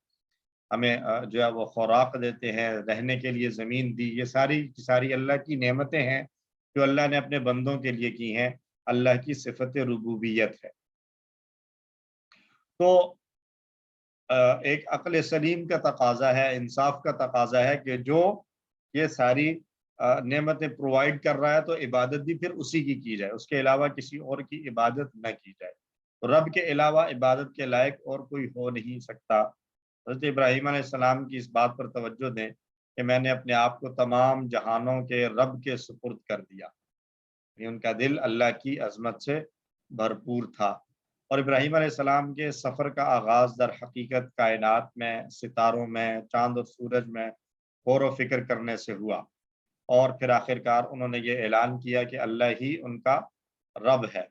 ہمیں جو ہے وہ خوراک دیتے ہیں، رہنے کے لیے زمین دی۔ یہ ساری اللہ کی نعمتیں ہیں جو اللہ نے اپنے بندوں کے لیے کی ہیں، اللہ کی صفت ربوبیت ہے۔ تو ایک عقل سلیم کا تقاضا ہے، انصاف کا تقاضا ہے کہ جو یہ ساری نعمتیں پرووائڈ کر رہا ہے تو عبادت بھی پھر اسی کی جائے، اس کے علاوہ کسی اور کی عبادت نہ کی جائے۔ رب کے علاوہ عبادت کے لائق اور کوئی ہو نہیں سکتا۔ حضرت ابراہیم علیہ السلام کی اس بات پر توجہ دیں کہ میں نے اپنے آپ کو تمام جہانوں کے رب کے سپرد کر دیا، ان کا دل اللہ کی عظمت سے بھرپور تھا۔ اور ابراہیم علیہ السلام کے سفر کا آغاز در حقیقت کائنات میں، ستاروں میں، چاند اور سورج میں غور و فکر کرنے سے ہوا، اور پھر آخرکار انہوں نے یہ اعلان کیا کہ اللہ ہی ان کا رب ہے،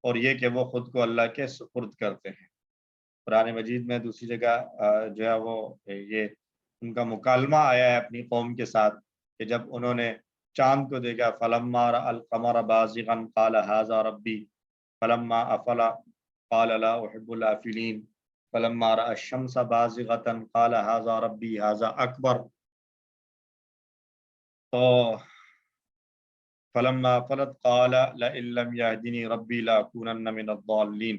اور یہ کہ وہ خود کو اللہ کے سپرد کرتے ہیں۔ قرآن مجید میں دوسری جگہ جو ہے وہ یہ ان کا مکالمہ آیا ہے اپنی قوم کے ساتھ کہ جب انہوں نے چاند کو دیکھا، فلما رأى القمر بازغا قال هذا ربی، فلما افل قال لا احب الافلین، فلما رأى الشمس بازغة قال هذا ربی هذا اکبر، تو فلما افلت قال لئن لم يهدني ربی لاکونن من الضالین۔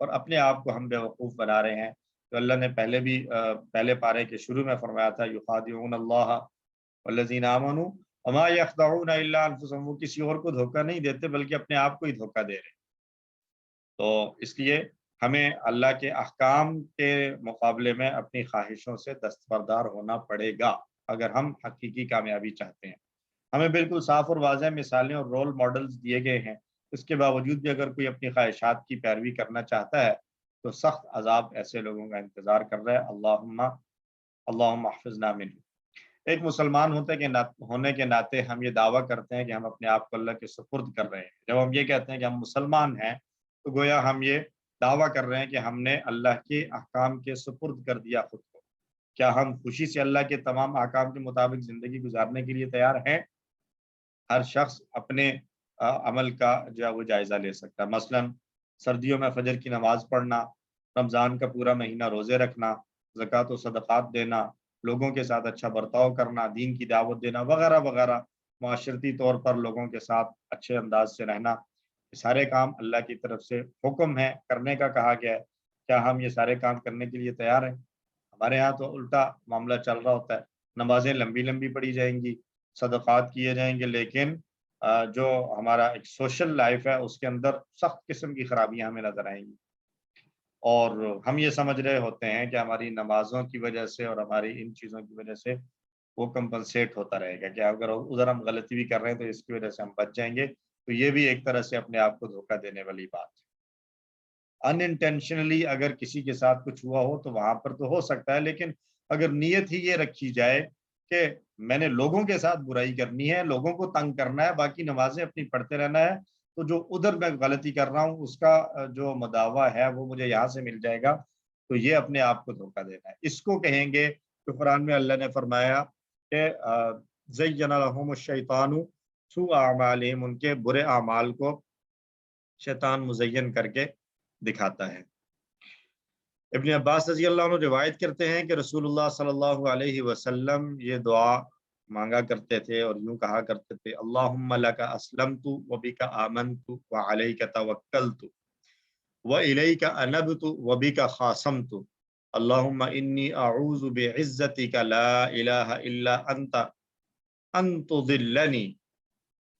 اور اپنے آپ کو ہم بیوقوف بنا رہے ہیں. تو اللہ نے پہلے پارے کے شروع میں فرمایا تھا یخادعون اللہ والذین آمنوا وما یخدعون الا انفسهم، وہ کسی اور کو دھوکہ نہیں دیتے بلکہ اپنے آپ کو ہی دھوکہ دے رہے ہیں. تو اس لیے ہمیں اللہ کے احکام کے مقابلے میں اپنی خواہشوں سے دستبردار ہونا پڑے گا اگر ہم حقیقی کامیابی چاہتے ہیں. ہمیں بالکل صاف اور واضح مثالیں اور رول ماڈلز دیے گئے ہیں. اس کے باوجود بھی اگر کوئی اپنی خواہشات کی پیروی کرنا چاہتا ہے تو سخت عذاب ایسے لوگوں کا انتظار کر رہا ہے. اللہم احفظنا منہ. ایک مسلمان ہونے کے ناطے ہم یہ دعویٰ کرتے ہیں کہ ہم اپنے آپ کو اللہ کے سپرد کر رہے ہیں. جب ہم یہ کہتے ہیں کہ ہم مسلمان ہیں تو گویا ہم یہ دعویٰ کر رہے ہیں کہ ہم نے اللہ کے احکام کے سپرد کر دیا خود کو. کیا ہم خوشی سے اللہ کے تمام احکام کے مطابق زندگی گزارنے کے لیے تیار ہیں؟ ہر شخص اپنے عمل کا جو ہے وہ جائزہ لے سکتا ہے. مثلا سردیوں میں فجر کی نماز پڑھنا، رمضان کا پورا مہینہ روزے رکھنا، زکوٰۃ و صدقات دینا، لوگوں کے ساتھ اچھا برتاؤ کرنا، دین کی دعوت دینا وغیرہ وغیرہ، معاشرتی طور پر لوگوں کے ساتھ اچھے انداز سے رہنا، یہ سارے کام اللہ کی طرف سے حکم ہے کرنے کا کہا گیا ہے. کیا ہم یہ سارے کام کرنے کے لیے تیار ہیں؟ ہمارے ہاں تو الٹا معاملہ چل رہا ہوتا ہے. نمازیں لمبی لمبی پڑھی جائیں گی، صدقات کیے جائیں گے، لیکن جو ہمارا ایک سوشل لائف ہے اس کے اندر سخت قسم کی خرابیاں ہمیں نظر آئیں گی. اور ہم یہ سمجھ رہے ہوتے ہیں کہ ہماری نمازوں کی وجہ سے اور ہماری ان چیزوں کی وجہ سے وہ کمپنسیٹ ہوتا رہے گا کہ اگر ادھر ہم غلطی بھی کر رہے ہیں تو اس کی وجہ سے ہم بچ جائیں گے. تو یہ بھی ایک طرح سے اپنے آپ کو دھوکہ دینے والی بات ہے. ان انٹینشنلی اگر کسی کے ساتھ کچھ ہوا ہو تو وہاں پر تو ہو سکتا ہے، لیکن اگر نیت ہی یہ رکھی جائے کہ میں نے لوگوں کے ساتھ برائی کرنی ہے، لوگوں کو تنگ کرنا ہے، باقی نمازیں اپنی پڑھتے رہنا ہے، تو جو ادھر میں غلطی کر رہا ہوں اس کا جو مداوع ہے وہ مجھے یہاں سے مل جائے گا، تو یہ اپنے آپ کو دھوکہ دینا ہے. اس کو کہیں گے کہ قرآن میں اللہ نے فرمایا کہ زین لہم الشیطان سوء اعمالہم، ان کے برے اعمال کو شیطان مزین کر کے دکھاتا ہے. ابن عباس رضی اللہ عنہ روایت کرتے ہیں کہ رسول اللہ صلی اللہ علیہ وسلم یہ دعا مانگا کرتے تھے اور یوں کہا کرتے تھے اللہم لک اسلمت وبک آمنت وعلیک توکلت والیک انبت وبک خاصمت اللہم انی اعوذ بعزتک لا الہ الا انت ان تضلنی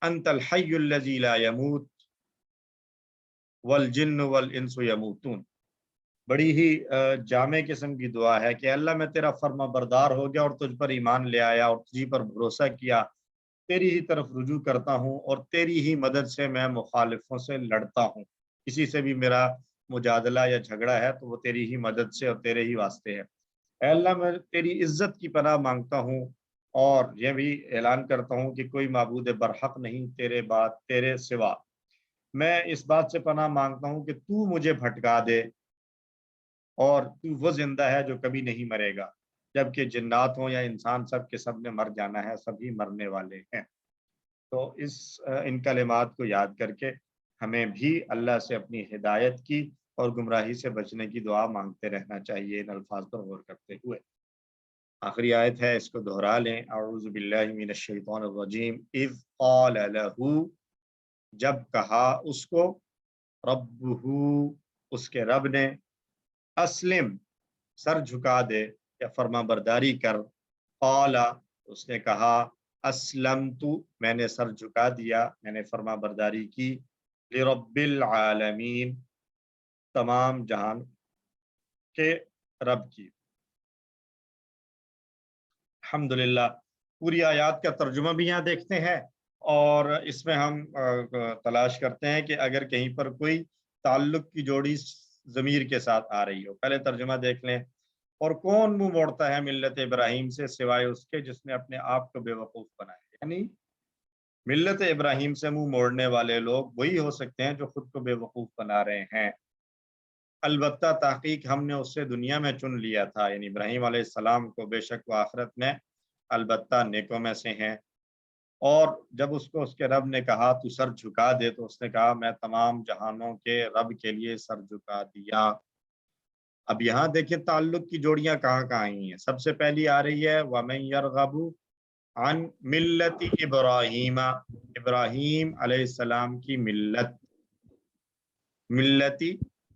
انت الحی الذی لا یموت والجن والانس یموتون. بڑی ہی جامع قسم کی دعا ہے کہ اللہ میں تیرا فرما بردار ہو گیا اور تجھ پر ایمان لے آیا اور تجھی پر بھروسہ کیا، تیری ہی طرف رجوع کرتا ہوں اور تیری ہی مدد سے میں مخالفوں سے لڑتا ہوں. کسی سے بھی میرا مجادلہ یا جھگڑا ہے تو وہ تیری ہی مدد سے اور تیرے ہی واسطے ہے. اے اللہ میں تیری عزت کی پناہ مانگتا ہوں اور یہ بھی اعلان کرتا ہوں کہ کوئی معبود برحق نہیں تیرے سوا. میں اس بات سے پناہ مانگتا ہوں کہ تو مجھے بھٹکا دے اور تو وہ زندہ ہے جو کبھی نہیں مرے گا، جبکہ جنات ہوں یا انسان سب کے سب نے مر جانا ہے، سبھی مرنے والے ہیں. تو ان کلمات کو یاد کر کے ہمیں بھی اللہ سے اپنی ہدایت کی اور گمراہی سے بچنے کی دعا مانگتے رہنا چاہیے ان الفاظ پر غور کرتے ہوئے. آخری آیت ہے، اس کو دہرا لیں. اعوذ باللہ من الشیطان الرجیم. اذ قال لہ، جب کہا اس کو، ربہ، اس کے رب نے، اسلم، سر جھکا دے یا فرما برداری کر، قال، اس نے کہا، اسلمت، میں نے سر جھکا دیا، میں نے فرما برداری کی، لرب العالمین، تمام جہان کے رب کی. الحمدللہ. پوری آیات کا ترجمہ بھی یہاں دیکھتے ہیں اور اس میں ہم تلاش کرتے ہیں کہ اگر کہیں پر کوئی تعلق کی جوڑی ضمیر کے ساتھ آ رہی ہو. پہلے ترجمہ دیکھ لیں. اور کون منہ موڑتا ہے ملت ابراہیم سے سوائے اس کے جس نے اپنے آپ کو بے وقوف بنایا. یعنی ملت ابراہیم سے منہ موڑنے والے لوگ وہی ہو سکتے ہیں جو خود کو بے وقوف بنا رہے ہیں. البتہ تحقیق ہم نے اس سے دنیا میں چن لیا تھا، یعنی ابراہیم علیہ السلام کو، بے شک وہ آخرت میں البتہ نیکوں میں سے ہیں. اور جب اس کو اس کے رب نے کہا تو سر جھکا دے تو اس نے کہا میں تمام جہانوں کے رب کے لیے سر جھکا دیا. اب یہاں دیکھیں تعلق کی جوڑیاں کہاں کہاں آئی ہیں. سب سے پہلی آ رہی ہے وَمَن يَرْغَبُ عن ملت ابراہیم، ابراہیم علیہ السلام کی ملت، ملتی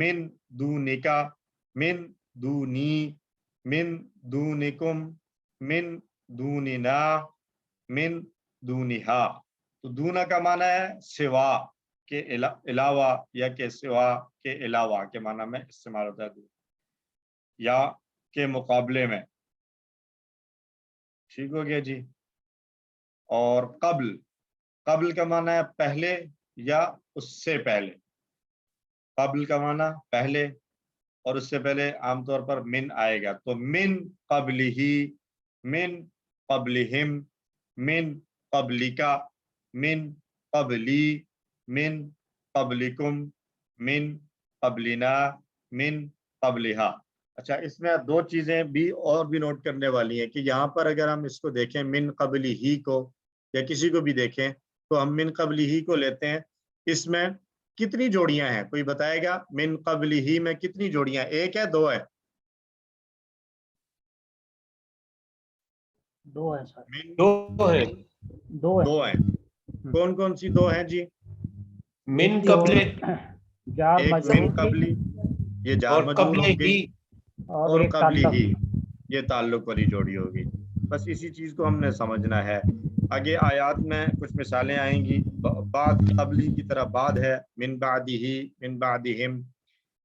من دونکا من دونی من دونکم من دوننا من دونہا. تو دونا کا معنی ہے سوا کے علاوہ یا کے سوا کے علاوہ کے معنی میں استعمال ہوتا ہے دون یا کے مقابلے میں. ٹھیک ہو گیا جی. اور قبل، قبل کا معنی ہے پہلے یا اس سے پہلے. قبل کا معنی پہلے اور اس سے پہلے عام طور پر من آئے گا. تو من قبلہی من قبلہم من قبلکا من قبلی من قبلکم من قبلنا من قبلہا. اچھا اس میں دو چیزیں بھی اور بھی نوٹ کرنے والی ہیں کہ یہاں پر اگر ہم اس کو دیکھیں من قبلی ہی کو یا کسی کو بھی دیکھیں تو ہم من قبلی ہی کو لیتے ہیں. اس میں کتنی جوڑیاں ہیں کوئی بتائے گا؟ من قبلی ہی میں کتنی جوڑیاں؟ ایک ہے دو ہے؟ دو ہے سر. من دو ہے. ہیں. کون کون سی دو ہیں جی؟ من قبل جار ایک مجرور من قبلی یہ جار اور مجرور قبل ہو گئی ہی اور ایک قبلی تعلق. ہی یہ تعلق والی جوڑی ہوگی. بس اسی چیز کو ہم نے سمجھنا ہے. آگے آیات میں کچھ مثالیں آئیں گی. بعد قبلی کی طرح بعد ہے من بعدہی من بعدہم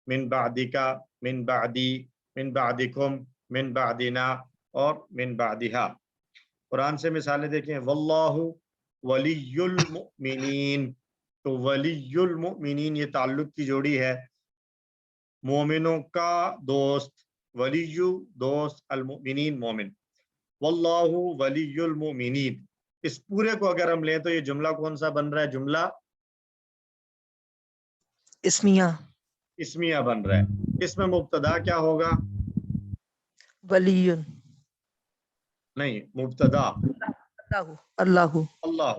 من بعدکا من بعدی من بعدکم من بعدنا اور من بعدہا. قرآن سے مثالیں دیکھیں. واللہ ولی المؤمنین. تو ولی المؤمنین یہ تعلق کی جوڑی ہے. مومنوں کا دوست، ولیو دوست، المؤمنین مومن. واللہ ولی المؤمنین. اس پورے کو اگر ہم لیں تو یہ جملہ کون سا بن رہا ہے؟ جملہ اسمیہ اسمیہ بن رہا ہے. اس میں مبتدا کیا ہوگا؟ ولی نہیں، مبتدا اللہ اللہ.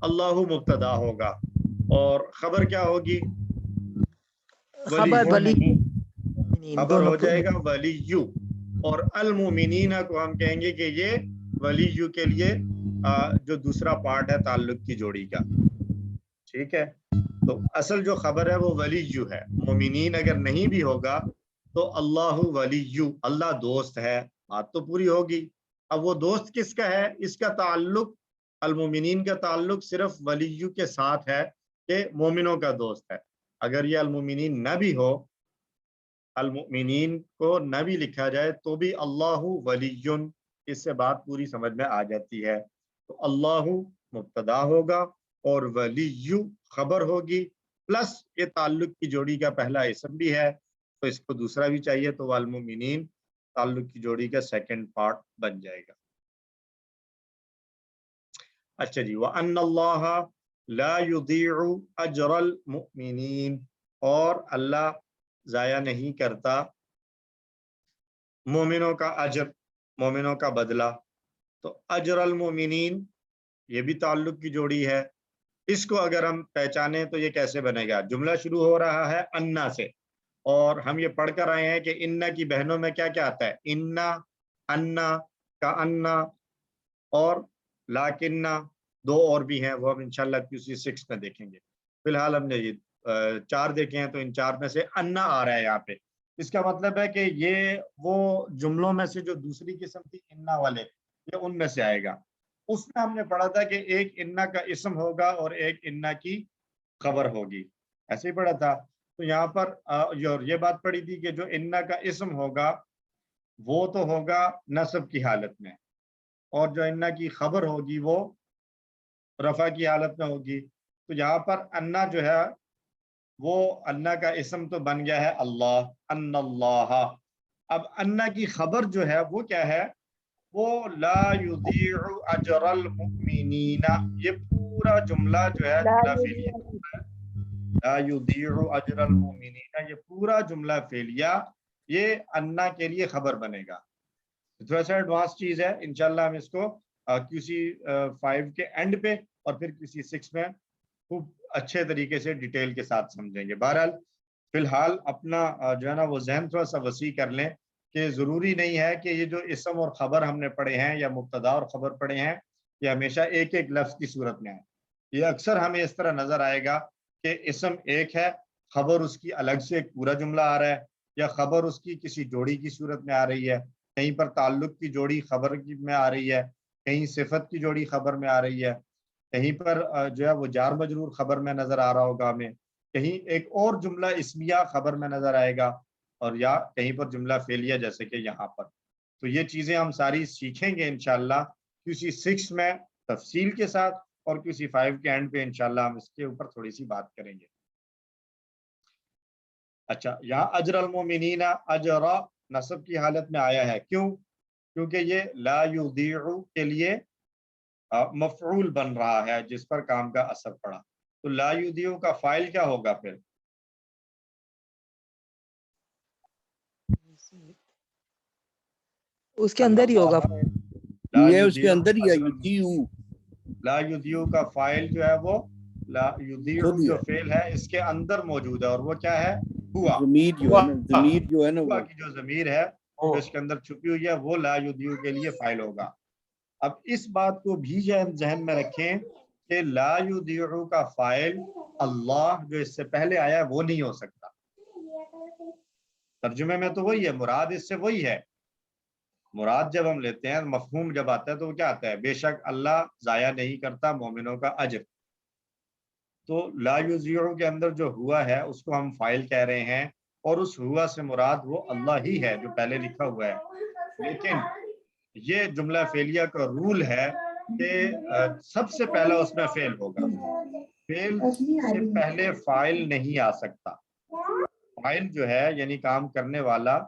اللہ مبتدا ہوگا اور خبر کیا ہوگی؟ خبر ولی خبر ہو جائے گا ولیو. اور المؤمنین کو ہم کہیں گے کہ یہ ولیو کے لیے جو دوسرا پارٹ ہے تعلق کی جوڑی کا. ٹھیک ہے. تو اصل جو خبر ہے وہ ولیو ہے. مومنین اگر نہیں بھی ہوگا تو اللہ ولیو، اللہ دوست ہے. بات تو پوری ہوگی. اب وہ دوست کس کا ہے؟ اس کا تعلق، المومنین کا تعلق صرف ولیو کے ساتھ ہے کہ مومنوں کا دوست ہے. اگر یہ المومنین نہ بھی ہو، المؤمنین کو نہ بھی لکھا جائے تو بھی اللہ ولیٌ، اس سے بات پوری سمجھ میں آ جاتی ہے. تو اللہ مبتدا ہوگا اور ولیٌ خبر ہوگی، پلس یہ تعلق کی جوڑی کا پہلا اسم بھی ہے تو اس کو دوسرا بھی چاہیے تو والمؤمنین تعلق کی جوڑی کا سیکنڈ پارٹ بن جائے گا. اچھا جی. وَأَنَّ اللَّهَ لَا يُضِيعُ أَجْرَ الْمُؤْمِنِينَ، اور اللہ ضائع نہیں کرتا مومنوں کا اجر، مومنوں کا بدلہ. تو اجر المؤمنین یہ بھی تعلق کی جوڑی ہے. اس کو اگر ہم پہچانے تو یہ کیسے بنے گا؟ جملہ شروع ہو رہا ہے انا سے اور ہم یہ پڑھ کر آئے ہیں کہ انا کی بہنوں میں کیا کیا آتا ہے؟ انا، انا، کا انا اور لاکنہ. دو اور بھی ہیں وہ ہم انشاءاللہ QC 6 میں دیکھیں گے. فی الحال ہم نے یہ 4 دیکھے ہیں تو ان 4 میں سے انا آ رہا ہے یہاں پہ. اس کا مطلب ہے کہ یہ وہ جملوں میں سے جو دوسری قسم تھی انا والے، یہ ان میں سے آئے گا. اس میں ہم نے پڑھا تھا کہ ایک انا کا اسم ہوگا اور ایک انا کی خبر ہوگی، ایسے ہی پڑھا تھا. تو یہاں پر یہ بات پڑھی تھی کہ جو انا کا اسم ہوگا وہ تو ہوگا نصب کی حالت میں، اور جو انا کی خبر ہوگی وہ رفع کی حالت میں ہوگی. تو یہاں پر انا جو ہے وہ انا کا اسم تو بن گیا ہے اللہ، ان اللہ. اب انا کی خبر جو ہے وہ کیا ہے؟ وہ لا یضیع اجر المؤمنین. یہ پورا جملہ جو ہے جملہ فعلیہ، لا یضیع اجر المؤمنین، یہ پورا جملہ فعلیہ یہ انا کے لیے خبر بنے گا. تھوڑا سا ایڈوانس چیز ہے، انشاءاللہ ہم اس کو QC 5 کے اینڈ پہ اور پھر QC 6 میں خوب اچھے طریقے سے ڈیٹیل کے ساتھ سمجھیں گے. بہرحال فی الحال اپنا جو ہے نا وہ ذہن تھوڑا سا وسیع کر لیں کہ ضروری نہیں ہے کہ یہ جو اسم اور خبر ہم نے پڑھے ہیں یا مبتدا اور خبر پڑھے ہیں یہ ہمیشہ ایک ایک لفظ کی صورت میں ہے. یہ اکثر ہمیں اس طرح نظر آئے گا کہ اسم ایک ہے، خبر اس کی الگ سے ایک پورا جملہ آ رہا ہے، یا خبر اس کی کسی جوڑی کی صورت میں آ رہی ہے، کہیں پر تعلق کی جوڑی خبر کی میں آ رہی ہے، کہیں صفت کی جوڑی خبر میں آ رہی ہے، کہیں پر جو ہے وہ جار مجرور خبر میں نظر آ رہا ہوگا ہمیں، کہیں ایک اور جملہ اسمیہ خبر میں نظر آئے گا، اور یا کہیں پر جملہ فعلیہ جیسے کہ یہاں پر. تو یہ چیزیں ہم ساری سیکھیں گے انشاءاللہ QC 6 میں تفصیل کے ساتھ، اور QC 5 کے اینڈ پہ انشاءاللہ ہم اس کے اوپر تھوڑی سی بات کریں گے. اچھا، یہاں اجر المومنین اجرا نصب کی حالت میں آیا ہے، کیوں؟ کیونکہ یہ لا یضیع کے لیے مفعول بن رہا ہے جس پر کام کا اثر پڑا. تو لا یضیع کا فاعل کیا ہوگا پھر؟ اس کے اندر ہی ہوگا. یہ اس کے اندر ہی ہے، یضیع. لا یضیع کا فاعل جو ہے وہ لا یضیع جو فعل ہے اس کے اندر موجود ہے، اور وہ کیا ہے؟ ہوا. ضمیر جو ہے نا ہوا کی جو ضمیر ہے جو اس کے اندر چھپی ہوئی ہے وہ لا یضیع کے لیے فاعل ہوگا. اب اس بات کو بھی ذہن میں رکھیں کہ لا یضیع کا فاعل اللہ جو اس سے پہلے آیا ہے وہ نہیں ہو سکتا. ترجمے میں تو وہی ہے، مراد اس سے وہی ہے. مراد جب ہم لیتے ہیں، مفہوم جب آتا ہے تو وہ کیا آتا ہے؟ بے شک اللہ ضائع نہیں کرتا مومنوں کا اجر. تو لا یضیع کے اندر جو ہوا ہے اس کو ہم فاعل کہہ رہے ہیں، اور اس ہوا سے مراد وہ اللہ ہی ہے جو پہلے لکھا ہوا ہے. لیکن یہ جملہ فعلیہ کا رول ہے کہ سب سے پہلا اس میں فعل ہوگا، فعل سے پہلے فاعل نہیں آ سکتا. فاعل جو ہے یعنی کام کرنے والا،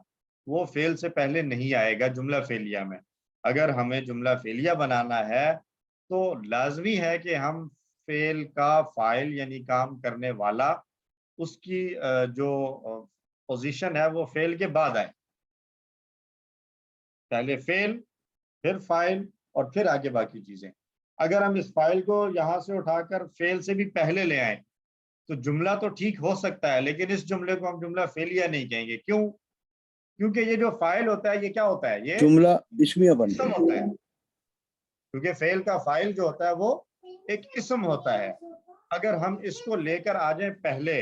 وہ فعل سے پہلے نہیں آئے گا جملہ فعلیہ میں. اگر ہمیں جملہ فعلیہ بنانا ہے تو لازمی ہے کہ ہم فعل کا فاعل یعنی کام کرنے والا اس کی جو پوزیشن ہے وہ فعل کے بعد آئے. پہلے فعل، پھر فاعل، اور پھر آگے باقی چیزیں. اگر ہم اس فاعل کو یہاں سے اٹھا کر فعل سے بھی پہلے لے آئیں تو جملہ تو ٹھیک ہو سکتا ہے، لیکن اس جملے کو ہم جملہ فعلیہ نہیں کہیں گے. کیوں؟ کیونکہ یہ جو فاعل ہوتا ہے یہ کیا ہوتا ہے؟ یہ جملہ اسمیہ بن اسم ہوتا ہے. کیونکہ فعل کا فاعل جو ہوتا ہے وہ ایک اسم ہوتا ہے. اگر ہم اس کو لے کر آ جائیں پہلے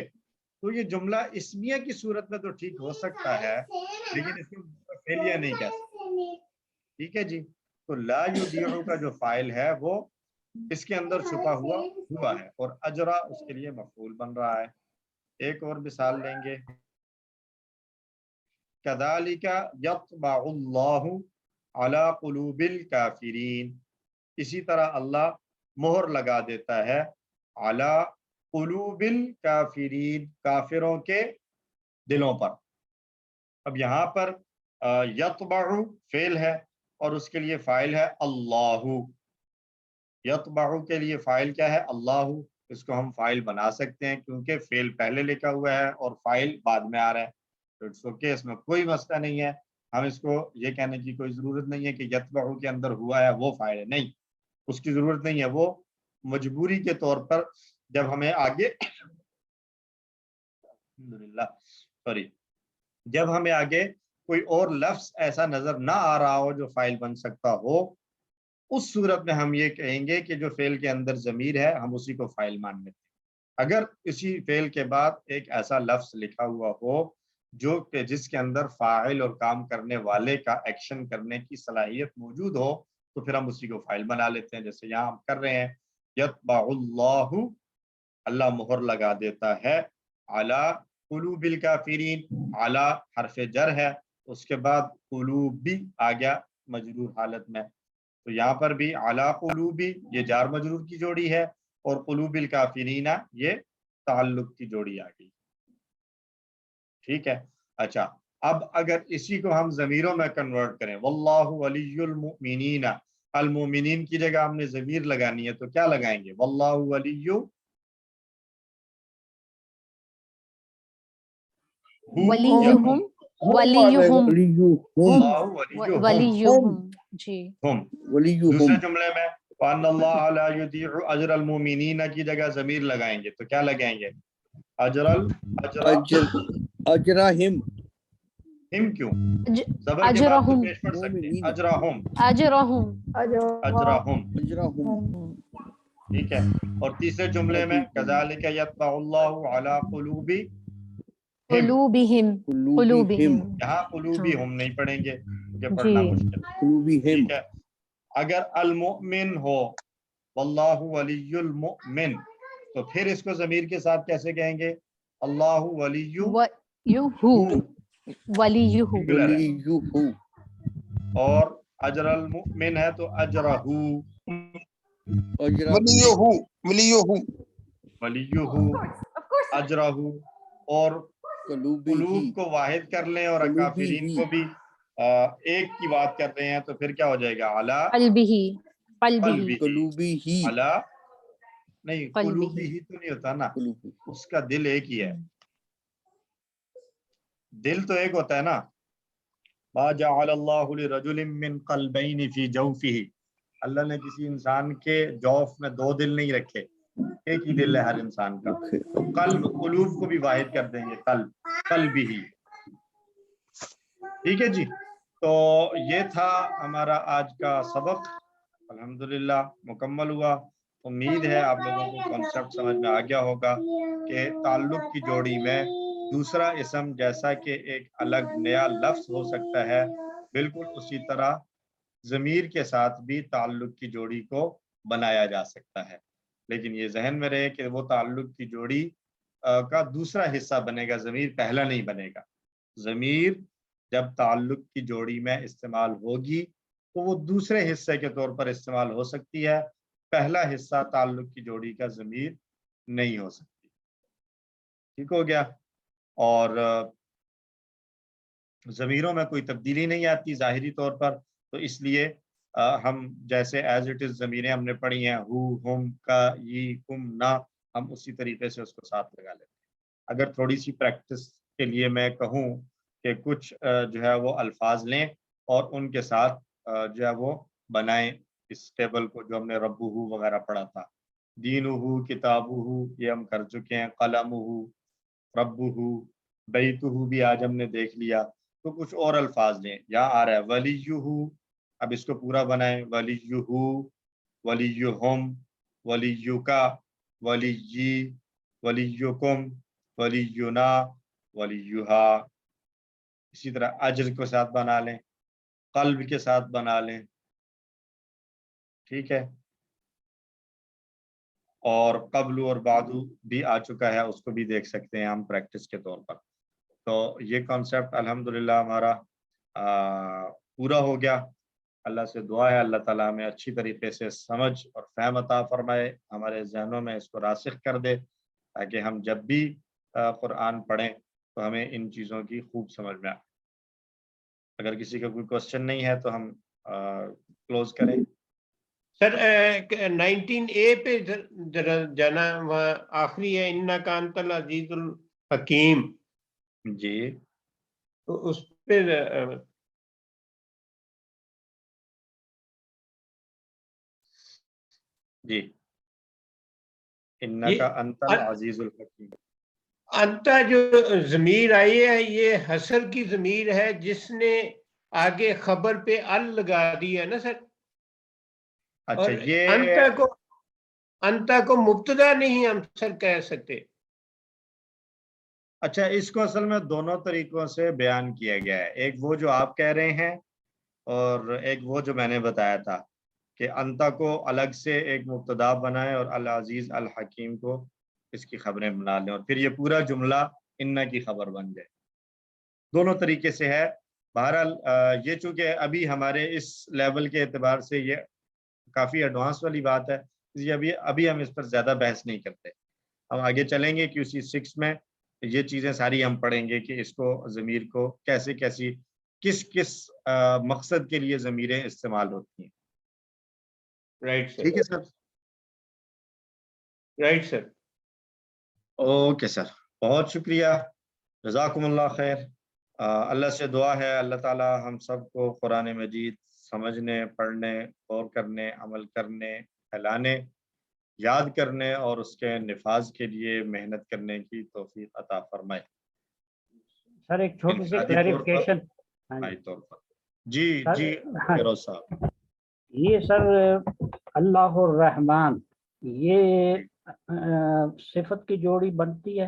تو یہ جملہ اسمیہ کی صورت میں تو ٹھیک ہو سکتا ہے، لیکن اس کو فعلیہ نہیں کہہ سکتے. ٹھیک ہے جی. تو لا یضیع کا جو فاعل ہے وہ اس کے اندر چھپا ہوا ہے، اور اجرا اس کے لیے مفعول بن رہا ہے. ایک اور مثال لیں گے. کذالک یطبع اللہ علی قلوب الکافرین، اسی طرح اللہ مہر لگا دیتا ہے علی قلوب الکافرین، کافروں کے دلوں پر. اب یہاں پر یطبع فعل ہے اور اس کے لیے فاعل ہے اللہ. یطبع کے لیے فاعل کیا ہے؟ اللہ. اس کو ہم فاعل بنا سکتے ہیں کیونکہ فعل پہلے لکھا ہوا ہے اور فاعل بعد میں آ رہا ہے. تو اٹس اوکے، اس میں کوئی مسئلہ نہیں ہے. ہم اس کو یہ کہنے کی کوئی ضرورت نہیں ہے کہ یتبع کے اندر ہوا ہے وہ فاعل ہے. نہیں، اس کی ضرورت نہیں ہے. وہ مجبوری کے طور پر جب ہمیں آگے جب ہمیں آگے کوئی اور لفظ ایسا نظر نہ آ رہا ہو جو فاعل بن سکتا ہو، اس صورت میں ہم یہ کہیں گے کہ جو فعل کے اندر ضمیر ہے ہم اسی کو فاعل مان لیتے ہیں. اگر اسی فعل کے بعد ایک ایسا لفظ لکھا ہوا ہو جو کہ جس کے اندر فاعل اور کام کرنے والے کا ایکشن کرنے کی صلاحیت موجود ہو تو پھر ہم اسی کو فاعل بنا لیتے ہیں. جیسے یہاں ہم کر رہے ہیں یتبع اللہ، اللہ مہر لگا دیتا ہے علی قلوب الکافرین. علی حرف جر ہے، اس کے بعد قلوب بھی آ گیا مجرور حالت میں. تو یہاں پر بھی علی قلوبی یہ جار مجرور کی جوڑی ہے، اور قلوب الکافرین یہ تعلق کی جوڑی آ گئی. ٹھیک ہے. اچھا، اب اگر اسی کو ہم ضمیروں میں کنورٹ کریں، واللہ ولی المؤمنین، المؤمنین کی جگہ ہم نے ضمیر لگانی ہے تو کیا لگائیں گے؟ واللہ ولی ولیہم جی دوسرے جملے میں وَأَنَّ اللَّهَ لَا يُضِيعُ أَجْرَ الْمُؤْمِنِينَ کی جگہ ضمیر لگائیں گے تو کیا لگائیں گے؟ اجرہم. ہم کیوں؟ زبر کے بعد تو پیش پڑھ سکتے ہیں اجرہم. ٹھیک ہے. اور تیسرے جملے میں کذالک یطبع اللہ علی قلوب قلوبہم قلوبہم یہاں قلوبی ہم نہیں پڑھیں گے کیونکہ جی پڑھنا مشکل ہے، قلوبہم ٹھیک ہے. اگر المؤمن ہو واللہ ولی المؤمن تو پھر اس کو ضمیر کے ساتھ کیسے کہیں گے؟ اللہ ولیہ ولیہ singular ہے. ولیہ اور اجر المؤمن ہے تو اجرہ اجرہ ولیہ ولیہ اجرہ. اور قلوبی قلوب کو واحد کر لیں اور کافرین کو بھی ایک کی بات کر رہے ہیں تو پھر کیا ہو جائے گا؟ علی قلبہ قلبہ قلبہ. قلوبی ہی علی نہیں، قلبہ. قلوبی ہی تو نہیں ہوتا نا، قلوبی اس کا دل ایک ہی ہے، دل تو ایک ہوتا ہے نا. ما جعل اللہ لرجل من قلبین فی جوفہ، اللہ نے کسی انسان کے جوف میں دو دل نہیں رکھے، ایک ہی دل ہے ہر انسان کا. تو قلب قلوب کو بھی واحد کر دیں گے، قلب ہی. ٹھیک ہے جی. تو یہ تھا ہمارا آج کا سبق، الحمدللہ مکمل ہوا. امید ہے آپ لوگوں کو کانسیپٹ سمجھ میں آ گیا ہوگا کہ تعلق کی جوڑی میں دوسرا اسم جیسا کہ ایک الگ نیا لفظ ہو سکتا ہے، بالکل اسی طرح ضمیر کے ساتھ بھی تعلق کی جوڑی کو بنایا جا سکتا ہے. لیکن یہ ذہن میں رہے کہ وہ تعلق کی جوڑی کا دوسرا حصہ بنے گا، ضمیر پہلا نہیں بنے گا. ضمیر جب تعلق کی جوڑی میں استعمال ہوگی تو وہ دوسرے حصے کے طور پر استعمال ہو سکتی ہے، پہلا حصہ تعلق کی جوڑی کا ضمیر نہیں ہو سکتی. ٹھیک ہو گیا. اور ضمیروں میں کوئی تبدیلی نہیں آتی ظاہری طور پر، تو اس لیے ہم جیسے ایز اٹ از ضمیریں ہم نے پڑھی ہیں، ہو، ہم، کا، یہ، کم، نہ، ہم اسی طریقے سے اس کو ساتھ لگا لیتے ہیں. اگر تھوڑی سی پریکٹس کے لیے میں کہوں کہ کچھ جو ہے وہ الفاظ لیں اور ان کے ساتھ جو ہے وہ بنائیں اس ٹیبل کو جو ہم نے ربہ وغیرہ پڑھا تھا. دینہ، کتابہ یہ ہم کر چکے ہیں، قلمہ، ربہ، بیتہ بھی آج ہم نے دیکھ لیا. تو کچھ اور الفاظ لیں. یہاں آ رہا ہے ولیہ، اب اس کو پورا بنائیں. ولیہ، ولیہم، ولیکا، ولی، ولیکم، ولینا، ولیہا. اسی طرح اجر کے ساتھ بنا لیں، قلب کے ساتھ بنا لیں. ٹھیک ہے. اور قبل اور بعد بھی آ چکا ہے، اس کو بھی دیکھ سکتے ہیں ہم پریکٹس کے طور پر. تو یہ کانسیپٹ الحمدللہ ہمارا پورا ہو گیا. اللہ سے دعا ہے اللہ تعالیٰ ہمیں اچھی طریقے سے سمجھ اور فہم عطا فرمائے، ہمارے ذہنوں میں اس کو راسخ کر دے، تاکہ ہم جب بھی قرآن پڑھیں تو ہمیں ان چیزوں کی خوب سمجھ میں آئے. اگر کسی کا کوئی کوشچن نہیں ہے تو ہم کلوز کریں. سر 19A پہ ذرا جانا، وہاں آخری ہے انکا انت العزیز الحکیم، جی تو اس پہ جی انکا انت العزیز الحکیم. انتا جو ضمیر آئی ہے یہ حسر کی ضمیر ہے جس نے آگے خبر پہ ال لگا دی ہے نا سر. اچھا، اور یہ انتا کو مبتدا نہیں ہم سر کہہ سکتے. اچھا، اس کو اصل میں دونوں طریقوں سے بیان کیا گیا ہے. ایک وہ جو آپ کہہ رہے ہیں اور ایک وہ جو میں نے بتایا تھا کہ انتا کو الگ سے ایک مبتدا بنائے اور العزیز الحکیم کو اس کی خبریں بنا لیں اور پھر یہ پورا جملہ انّا کی خبر بن جائے. دونوں طریقے سے ہے. بہرحال یہ چونکہ ابھی ہمارے اس لیول کے اعتبار سے یہ کافی ایڈوانس والی بات ہے، اس لیے ابھی ہم اس پر زیادہ بحث نہیں کرتے. ہم آگے چلیں گے QC 6 میں یہ چیزیں ساری ہم پڑھیں گے کہ اس کو ضمیر کو کیسے کس مقصد کے لیے ضمیریں استعمال ہوتی ہیں. Right sir. ٹھیک ہے سر. Right sir. اوکے سر، بہت شکریہ، جزاکم اللہ خیر. اللہ سے دعا ہے اللہ تعالی ہم سب کو قرآن مجید سمجھنے، پڑھنے، غور کرنے، عمل کرنے، پھیلانے، یاد کرنے اور اس کے نفاذ کے لیے محنت کرنے کی توفیق عطا فرمائے. سر ایک چھوٹی سی انفرادی طور پر، کلیریفیکیشن. اجتماعی طور پر. جی فیروز صاحب. یہ سر اللہ الرحمن یہ صفت کی جوڑی بنتی ہے؟